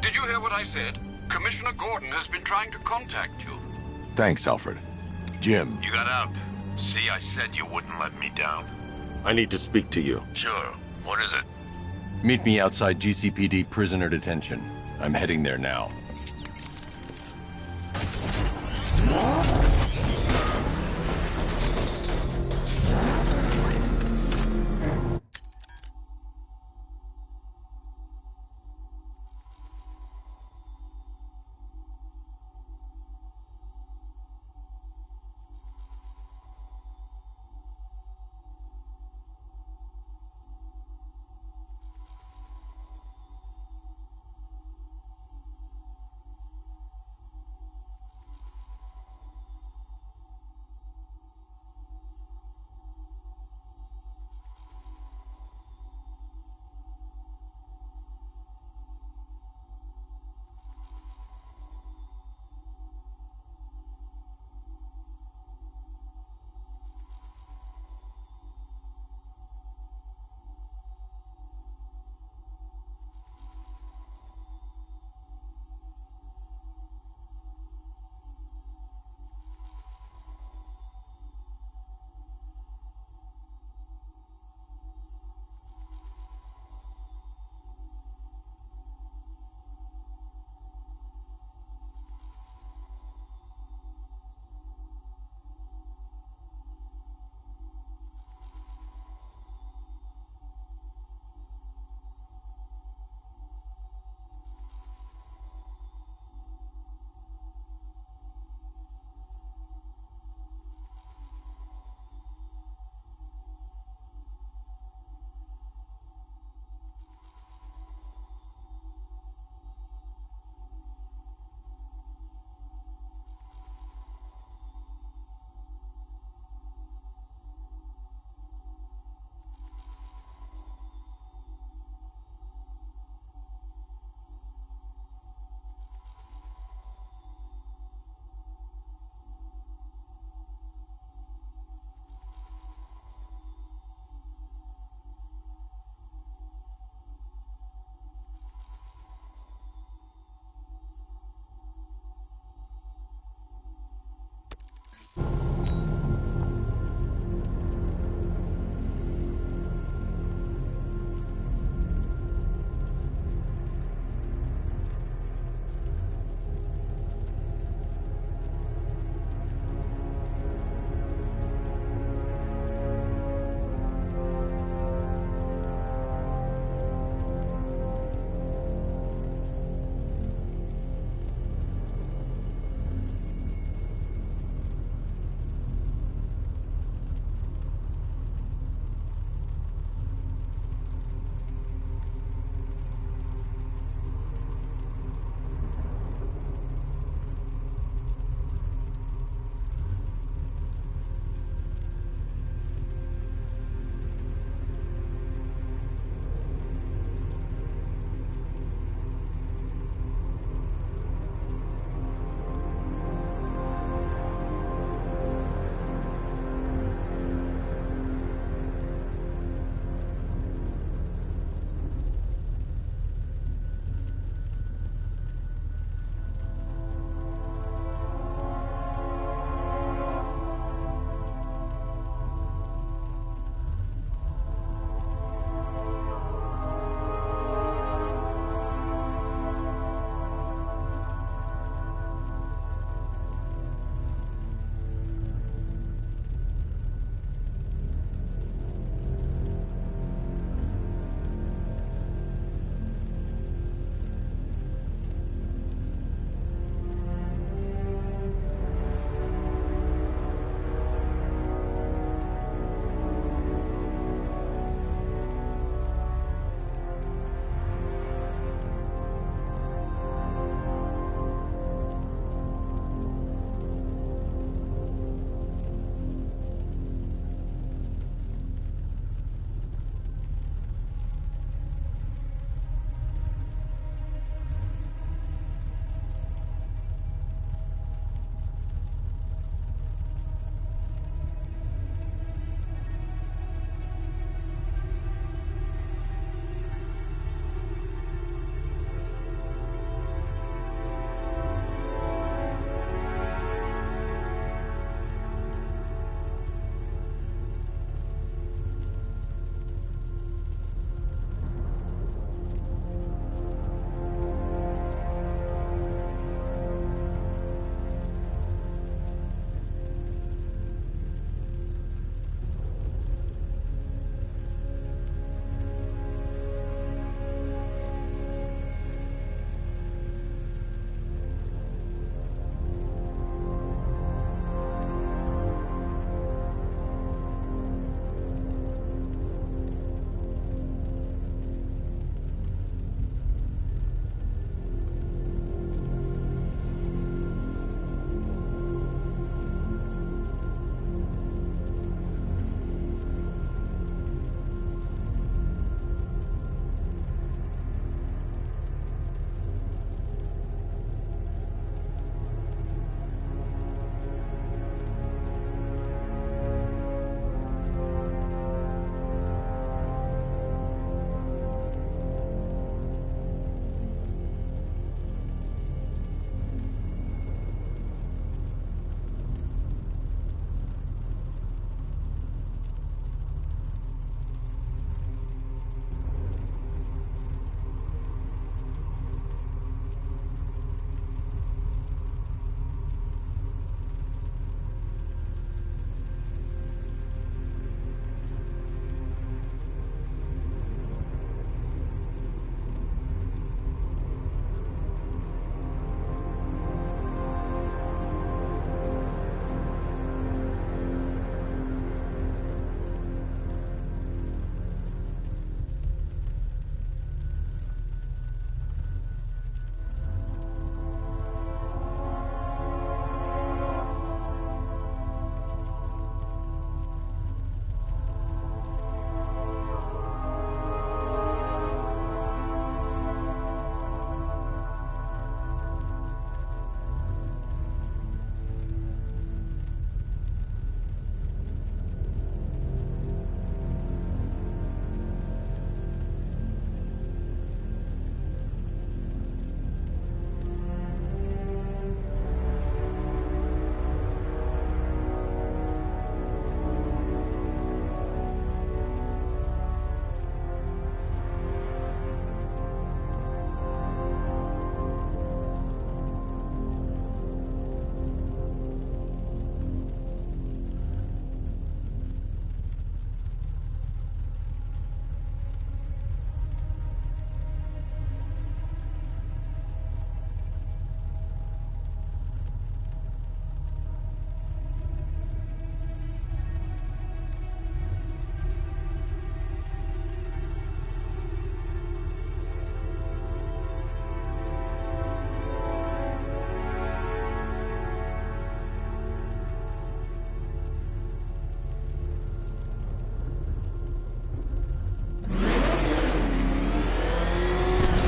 did you hear what I said? Commissioner Gordon has been trying to contact you. Thanks, Alfred. Jim. You got out. See, I said you wouldn't let me down. I need to speak to you. Sure. What is it? Meet me outside GCPD prisoner detention. I'm heading there now.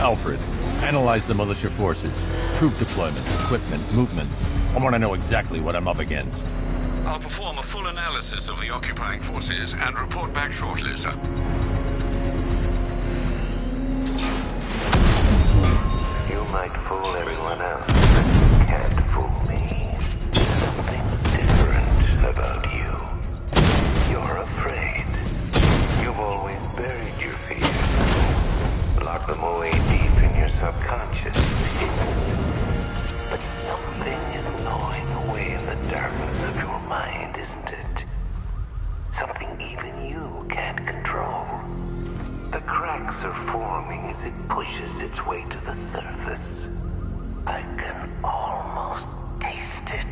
Alfred, analyze the militia forces, troop deployments, equipment, movements. I want to know exactly what I'm up against. I'll perform a full analysis of the occupying forces and report back shortly, sir. You might fool everyone else, but you can't fool me. Something different about you. You're afraid. You've always buried your fears. Locked them away deep in your subconscious. But something is gnawing away in the darkness of your mind, isn't it? Something even you can't control. The cracks are forming as it pushes its way to the surface. I can almost taste it.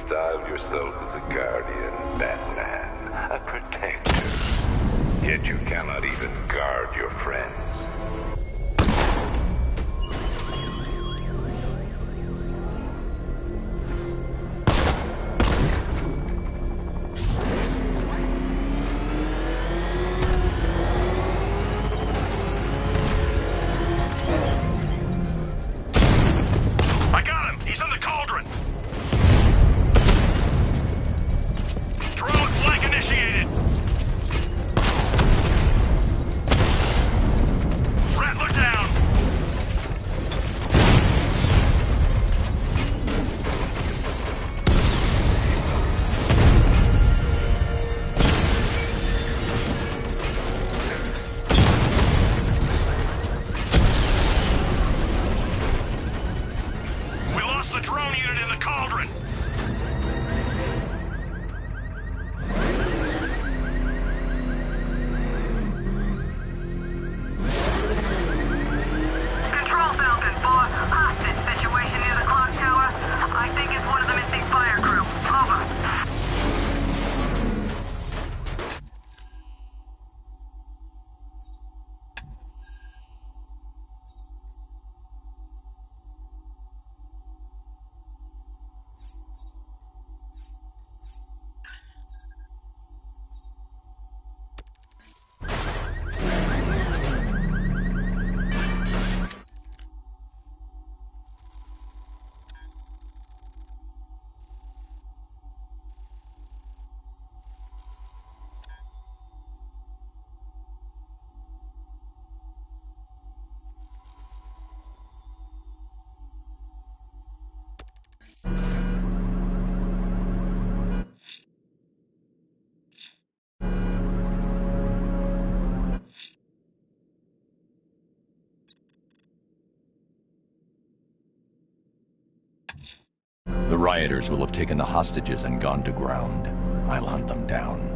Styled yourself as a guardian, Batman, a protector. Yet you cannot even guard your friends. I got him! He's in the cauldron! Drone flank initiated! Rattler down! We lost the drone unit in the cauldron! Control Falcon 4, hostage situation near the clock tower. I think it's one of the missing fire crew. Over. The rioters will have taken the hostages and gone to ground. I'll hunt them down.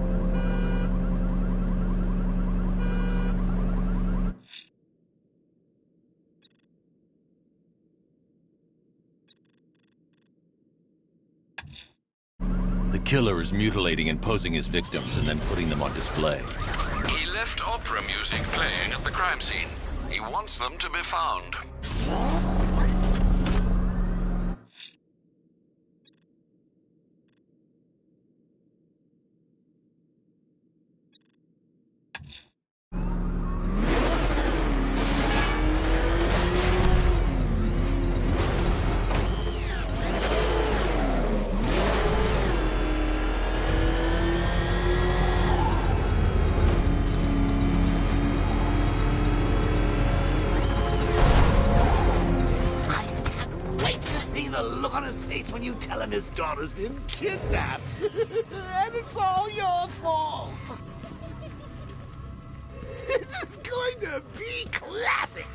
The killer is mutilating and posing his victims and then putting them on display. He left opera music playing at the crime scene. He wants them to be found. the look on his face when you tell him his daughter's been kidnapped. And it's all your fault. This is going to be classic.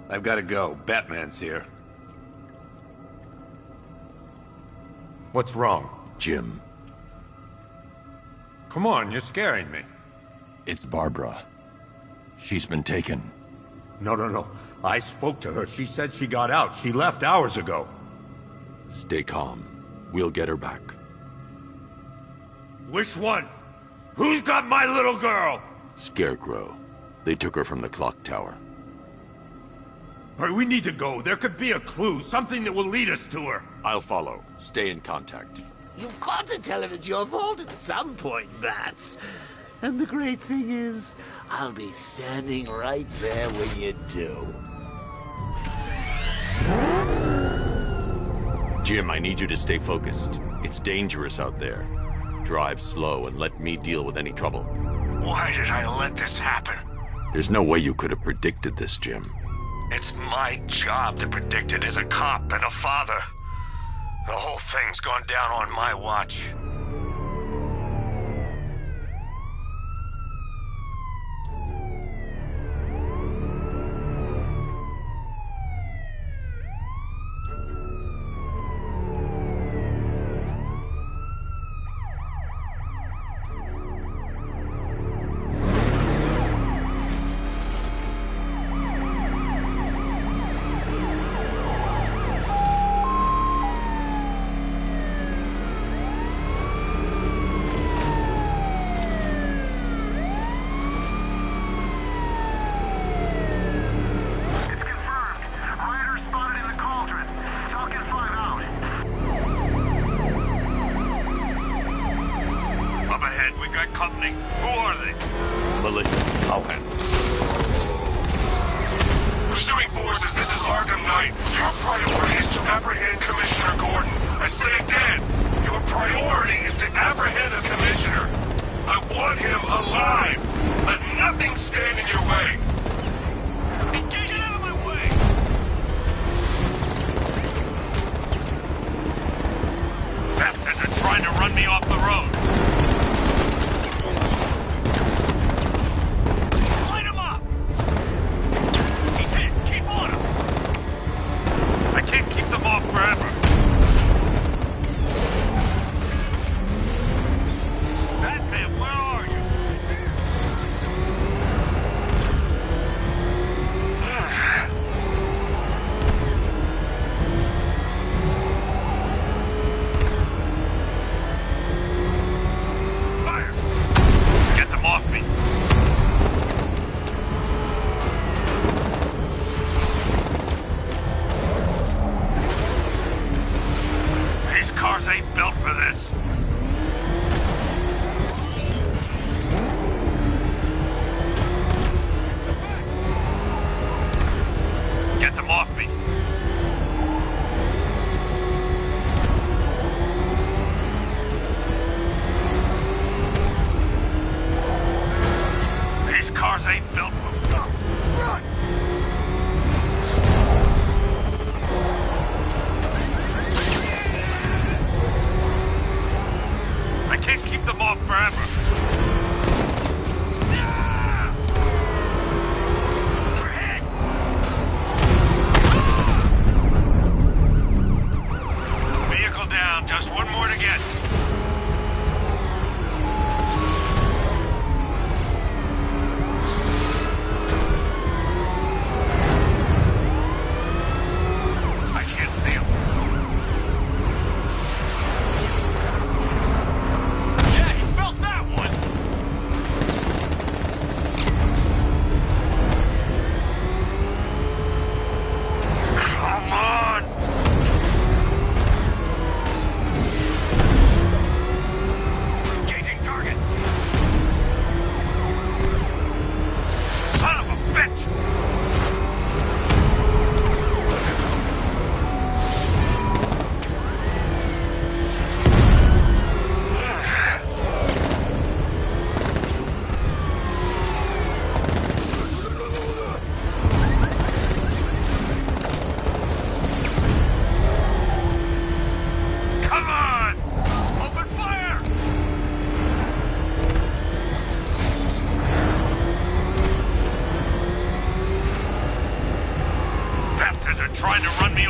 I've got to go. Batman's here. What's wrong? Jim. Come on, you're scaring me. It's Barbara. She's been taken. No. I spoke to her. She said she got out. She left hours ago. Stay calm. We'll get her back. Which one? Who's got my little girl? Scarecrow. They took her from the clock tower. All right, we need to go. There could be a clue, something that will lead us to her. I'll follow. Stay in contact. You've got to tell him it's your fault at some point, Bats. And the great thing is, I'll be standing right there when you do. Jim, I need you to stay focused. It's dangerous out there. Drive slow and let me deal with any trouble. Why did I let this happen? There's no way you could have predicted this, Jim. It's my job to predict it as a cop and a father. The whole thing's gone down on my watch.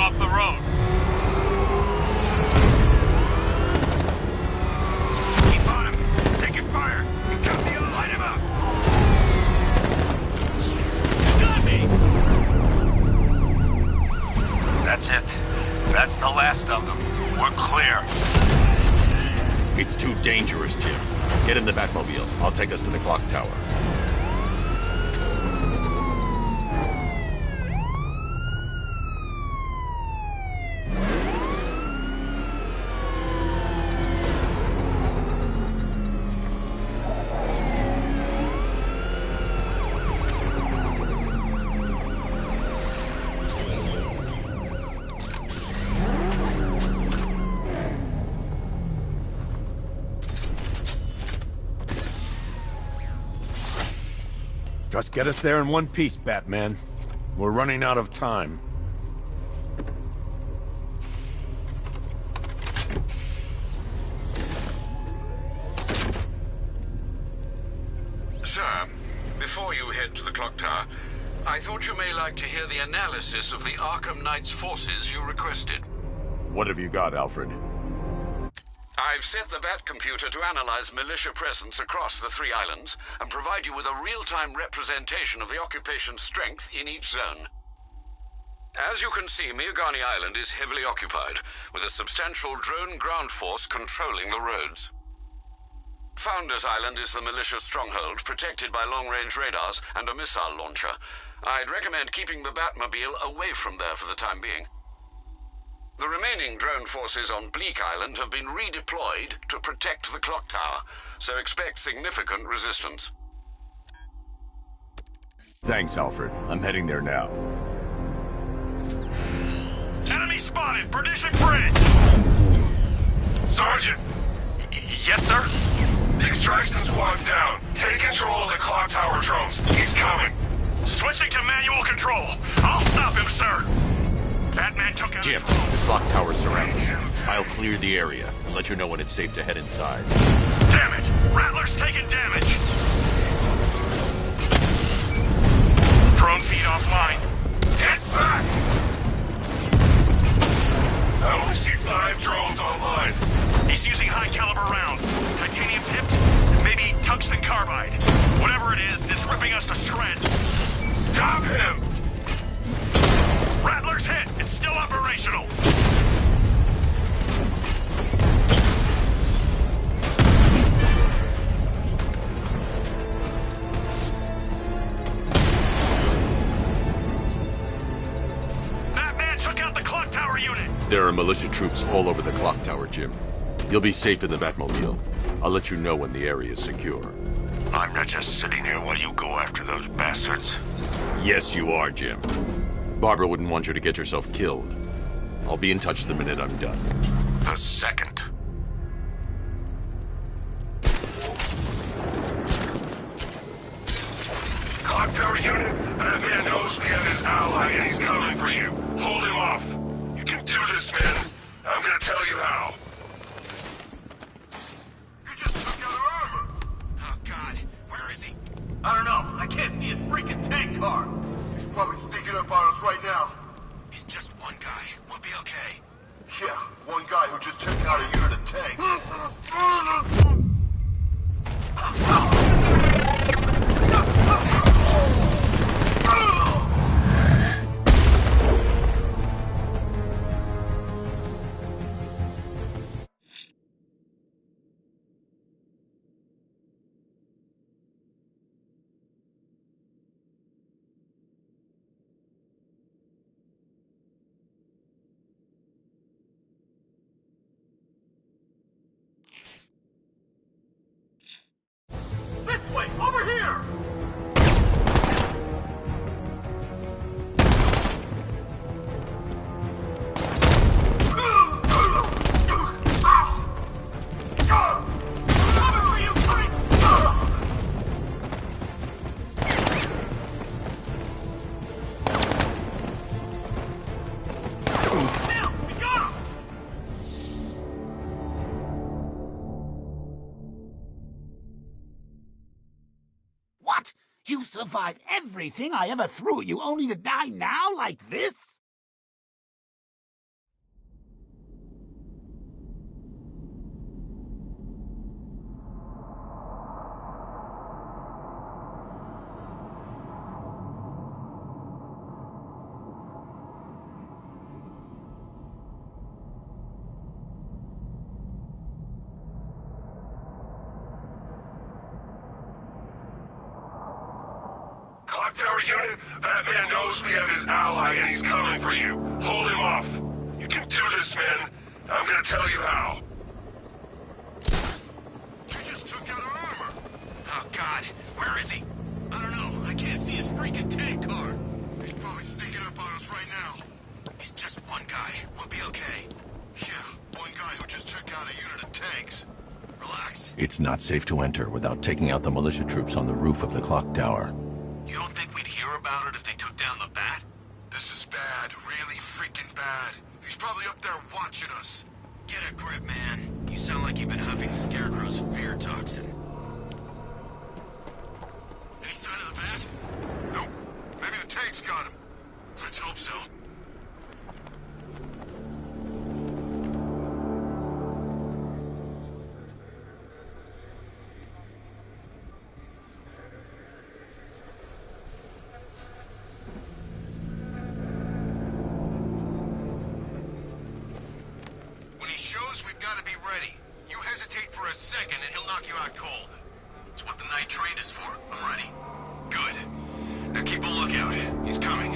off the road. Keep on him. Taking fire. You got me on. Light him up. Got me. That's it. That's the last of them. We're clear. It's too dangerous, Jim. Get in the Batmobile. I'll take us to the clock tower. Just get us there in one piece, Batman. We're running out of time. Sir, before you head to the clock tower, I thought you may like to hear the analysis of the Arkham Knight's forces you requested. What have you got, Alfred? I've set the Bat computer to analyze militia presence across the 3 islands and provide you with a real-time representation of the occupation's strength in each zone. As you can see, Miagani Island is heavily occupied, with a substantial drone ground force controlling the roads. Founders Island is the militia stronghold, protected by long-range radars and a missile launcher. I'd recommend keeping the Batmobile away from there for the time being. The remaining drone forces on Bleak Island have been redeployed to protect the clock tower, so expect significant resistance. Thanks, Alfred. I'm heading there now. Enemy spotted! Perdition Bridge! Sergeant! Yes, sir? The extraction squad's down. Take control of the clock tower drones. He's coming. Switching to manual control. I'll stop him, sir. Batman took out Jim, the clock tower's surrounded. I'll clear the area and let you know when it's safe to head inside. Damn it! Rattler's taking damage! Drone feed offline. Get back! I only see 5 drones online. He's using high-caliber rounds. Titanium tipped? Maybe tungsten carbide. Whatever it is, it's ripping us to shreds. Stop him! Rattler's hit! It's still operational! Batman took out the clock tower unit! There are militia troops all over the clock tower, Jim. You'll be safe in the Batmobile. I'll let you know when the area is secure. I'm not just sitting here while you go after those bastards. Yes, you are, Jim. Barbara wouldn't want you to get yourself killed. I'll be in touch the minute I'm done. The second. Clock tower unit, Batman knows we have his ally and he's coming for you. Hold him off. You can do this, man. I'm gonna tell you how. You just took out our armor. Oh, God. Where is he? I don't know. I can't see his freaking tank car. He's probably sneaking up on us right now. He's just one guy. We'll be okay. Yeah, one guy who just took out a unit of tanks. This way, over here! What? You survived everything I ever threw at you only to die now like this? tower unit, that man knows we have his ally and he's coming for you. Hold him off. You can do this, man. I'm gonna tell you how. You just took out our armor. Oh, God. Where is he? I don't know. I can't see his freaking tank car. He's probably sneaking up on us right now. He's just one guy. We'll be okay. Yeah, one guy who just took out a unit of tanks. Relax. It's not safe to enter without taking out the militia troops on the roof of the clock tower. You don't think we'd hear about it if they took down the bat? This is bad. Really freaking bad. He's probably up there watching us. Get a grip, man. You sound like you've been huffing Scarecrow's fear toxin. Any sign of the bat? Nope. Maybe the tank's got him. Let's hope so. When he shows, we've got to be ready. You hesitate for a second and he'll knock you out cold. It's what the night trained is for. I'm ready. Good. Now keep a lookout. He's coming.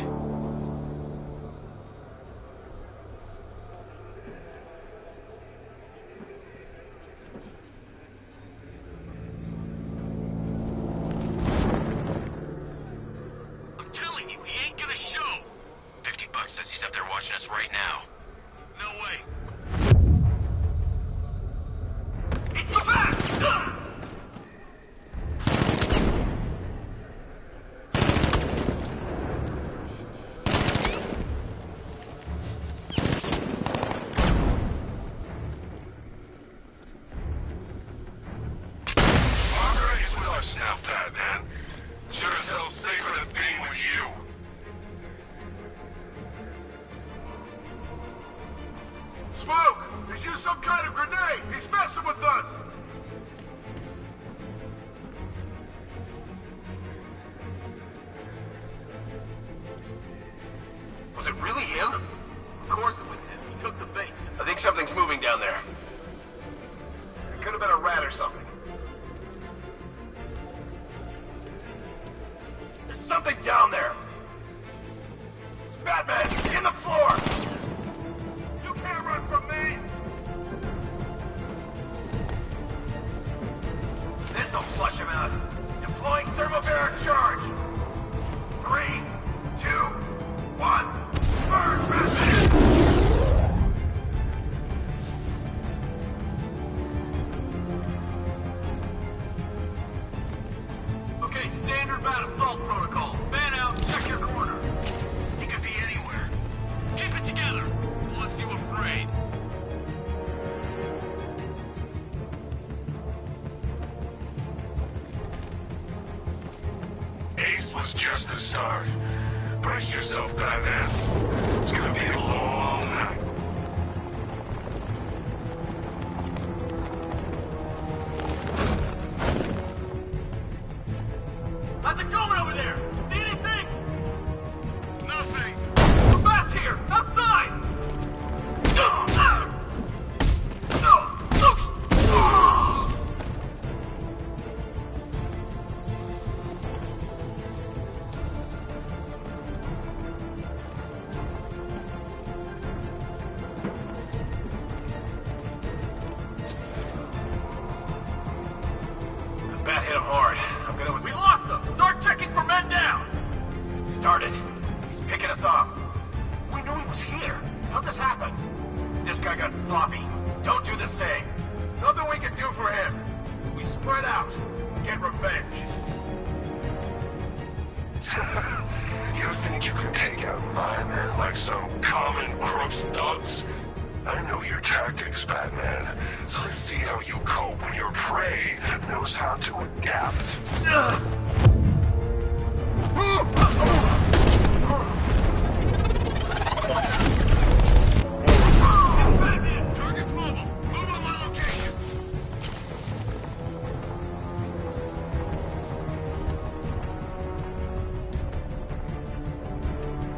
I'm telling you, he ain't gonna show. $50 says he's up there watching us right now. No way. It's the bat! Barbara is with us now, Batman. Sure as hell safer than being with you. Smoke! He's used some kind of grenade! He's messing with us! Was it really him? Of course it was him. He took the bait. I think something's moving down there. It could have been a rat or something. There's something down there! It's Batman! In the floor! You can't run from me! This'll flush him out. Deploying thermobaric charge. 3, 2, 1. Burn, Batman! Okay, standard bat assault protocol. Fan out, check your corner. He could be anywhere. Keep it together. What's you afraid? Ace was just the start. Brace yourself, Batman. It's gonna be a long night. How's it going over there? See anything? Nothing. The bat's here! Outside! The bat hit him hard. We lost him! Start checking for men down! Started. He's picking us off. We knew he was here. How'd this happen? This guy got sloppy. Don't do the same. Nothing we can do for him. We spread out. Get revenge. You think you can take out my men like some common crooks thugs? I know your tactics, Batman. So let's see how you cope when your prey knows how to adapt. Target's mobile. Move on my location.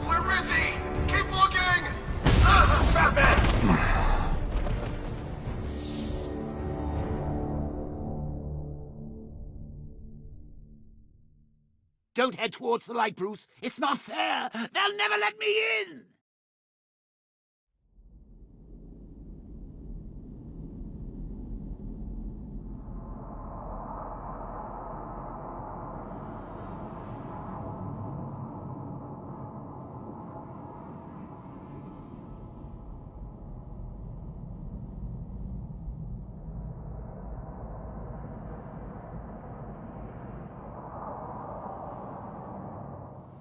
Where is he? Keep looking! Batman! Don't head towards the light, Bruce. It's not fair. They'll never let me in.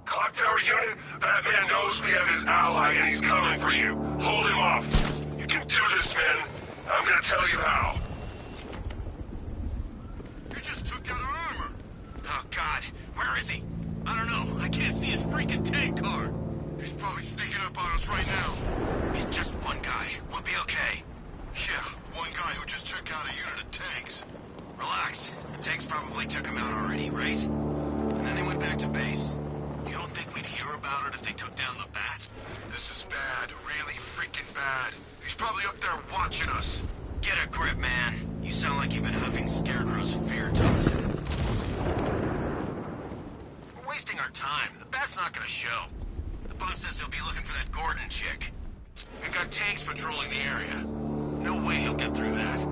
Clock Tower unit, Batman knows we have his ally and he's coming for you. Hold him off. You can do this, man. I'm gonna tell you how. He just took out our armor. Oh, God. Where is he? I don't know. I can't see his freaking tank car. He's probably sneaking up on us right now. He's just one guy. We'll be okay. Yeah, one guy who just took out a unit of tanks. Relax. The tanks probably took him out already, right? And then they went back to base. You don't think we'd hear about it if they took down the Bat? This is bad. Really freaking bad. He's probably up there watching us. Get a grip, man. You sound like you've been huffing Scarecrow's fear toxin. We're wasting our time. The Bat's not gonna show. The boss says he'll be looking for that Gordon chick. We've got tanks patrolling the area. No way he'll get through that.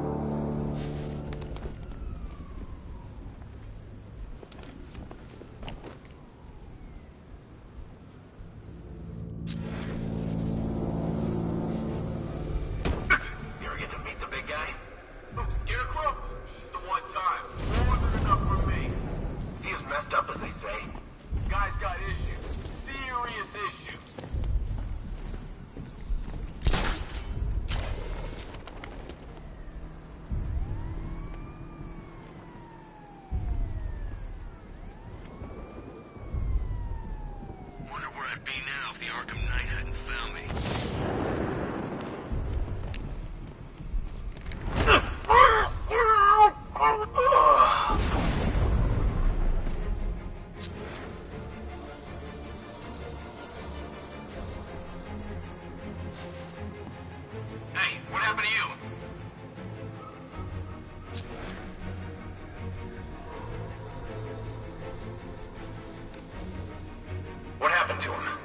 To him.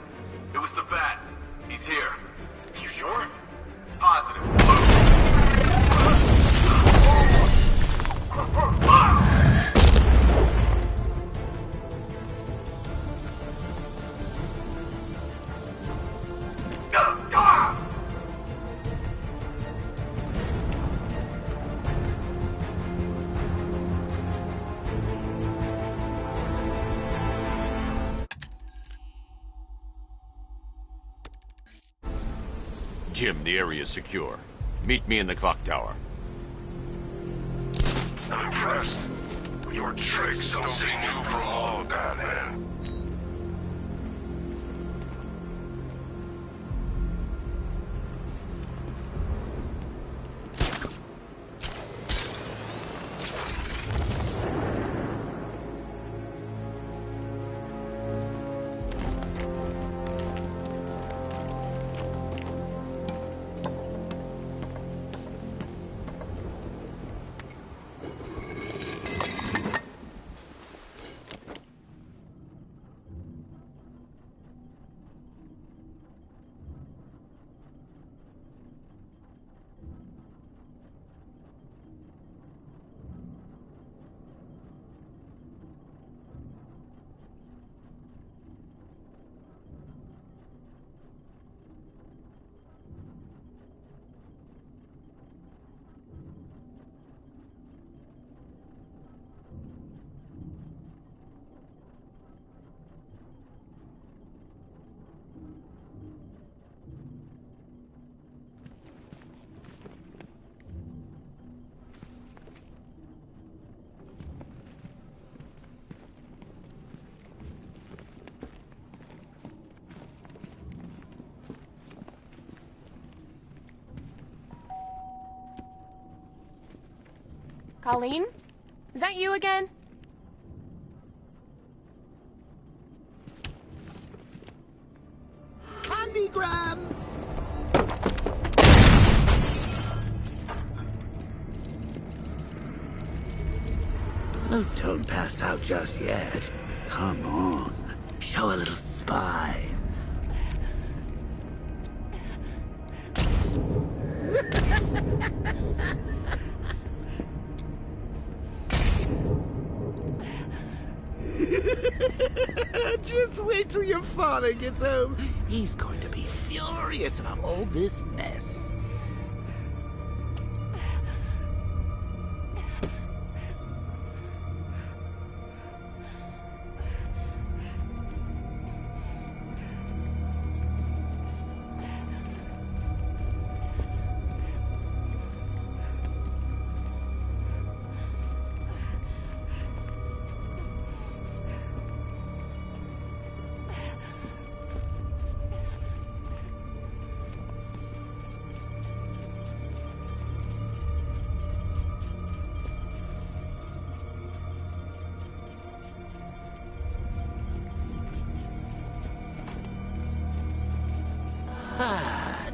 It was the Bat. He's here. You sure? Positive. Jim, the area is secure. Meet me in the clock tower. I'm impressed. Your tricks don't seem new for long, Batman. Colleen? Is that you again? Candygram! Oh, don't pass out just yet. Come on. Show a little spine. Just wait till your father gets home. He's going to be furious about all this mess.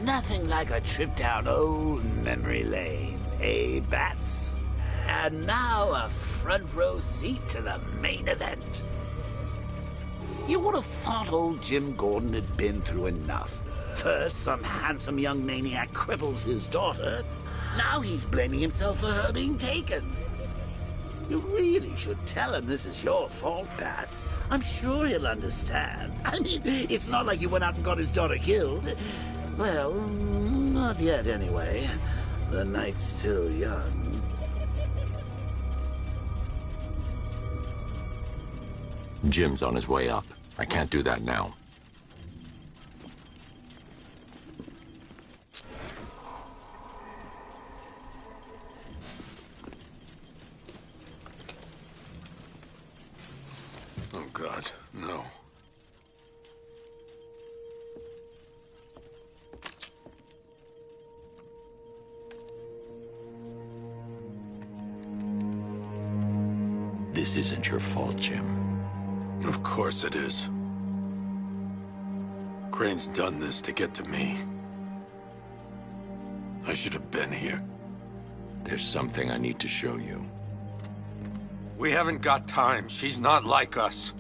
Nothing like a trip down old memory lane, eh, Bats? And now a front row seat to the main event. You would have thought old Jim Gordon had been through enough. First, some handsome young maniac cripples his daughter. Now he's blaming himself for her being taken. You really should tell him this is your fault, Bats. I'm sure he'll understand. I mean, it's not like you went out and got his daughter killed. Well, not yet anyway. The night's still young. Jim's on his way up. I can't do that now. Oh, God, no. This isn't your fault, Jim. Of course it is. Crane's done this to get to me. I should have been here. There's something I need to show you. We haven't got time. She's not like us.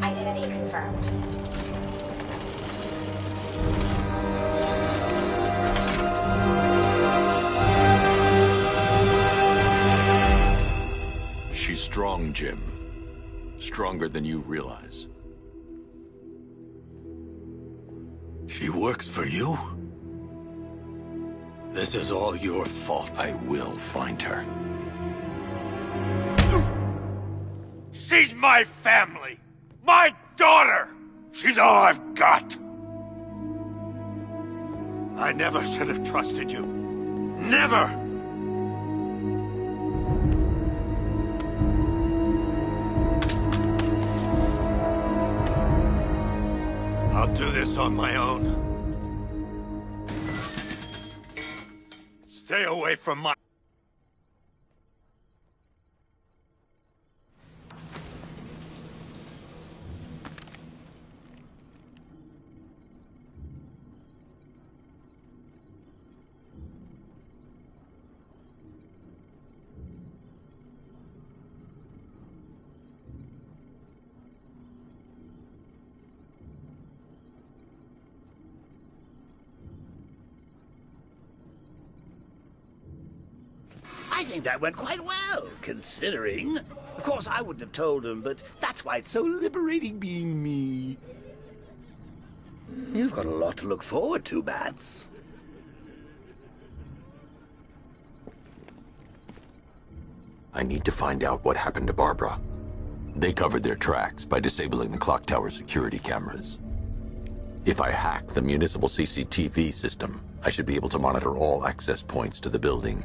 Identity confirmed. She's strong, Jim. Stronger than you realize. She works for you? This is all your fault. I will find her. She's my family! My daughter! She's all I've got! I never should have trusted you. Never! I'll do this on my own. Stay away from my... I think that went quite well, considering. Of course, I wouldn't have told him, but that's why it's so liberating being me. You've got a lot to look forward to, Bats. I need to find out what happened to Barbara. They covered their tracks by disabling the clock tower security cameras. If I hack the municipal CCTV system, I should be able to monitor all access points to the building.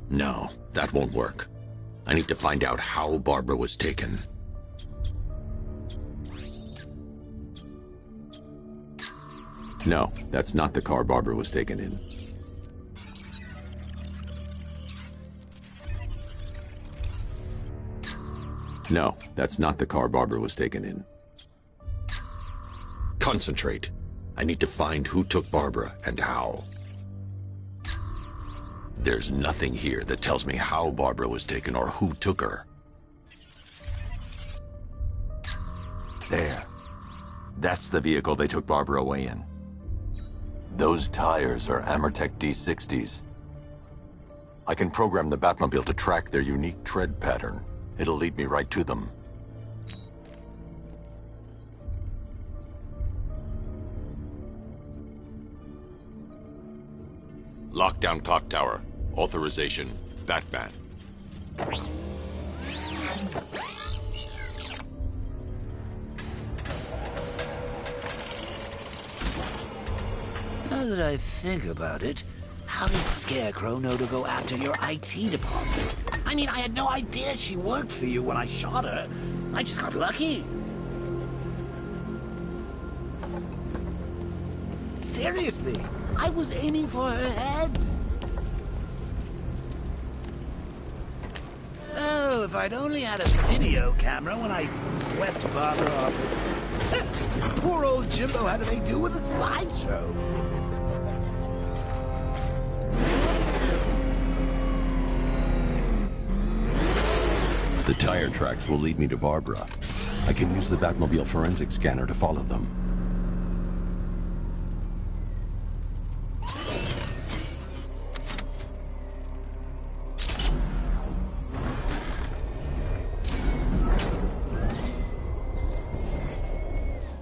No, that won't work. I need to find out how Barbara was taken. No, that's not the car Barbara was taken in. No, that's not the car Barbara was taken in. Concentrate. I need to find who took Barbara and how. There's nothing here that tells me how Barbara was taken or who took her. There. That's the vehicle they took Barbara away in. Those tires are Amertec D60s. I can program the Batmobile to track their unique tread pattern. It'll lead me right to them. Lockdown clock tower. Authorization, Batman. Now that I think about it, how did Scarecrow know to go after your IT department? I mean, I had no idea she worked for you when I shot her. I just got lucky. Seriously, I was aiming for her head. Oh, if I'd only had a video camera when I swept Barbara off. Poor old Jimbo had to make do with a slideshow. The tire tracks will lead me to Barbara. I can use the Batmobile forensic scanner to follow them.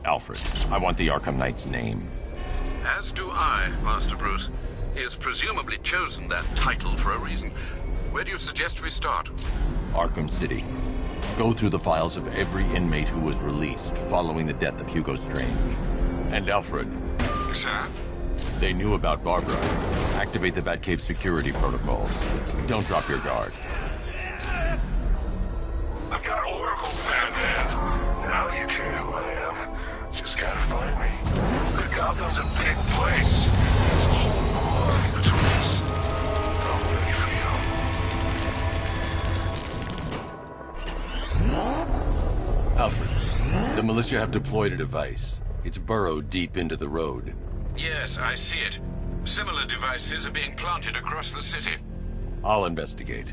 Alfred, I want the Arkham Knight's name. As do I, Master Bruce. He has presumably chosen that title for a reason. Where do you suggest we start? Arkham City. Go through the files of every inmate who was released following the death of Hugo Strange. And Alfred. Sir? They knew about Barbara. Activate the Batcave security protocols. Don't drop your guard. I've got Oracle, Batman. Now you care who I am. Just gotta find me. The Gotham's a big place. There's a whole world between us. I'm ready for you. Alfred, the militia have deployed a device. It's burrowed deep into the road. Yes, I see it. Similar devices are being planted across the city. I'll investigate.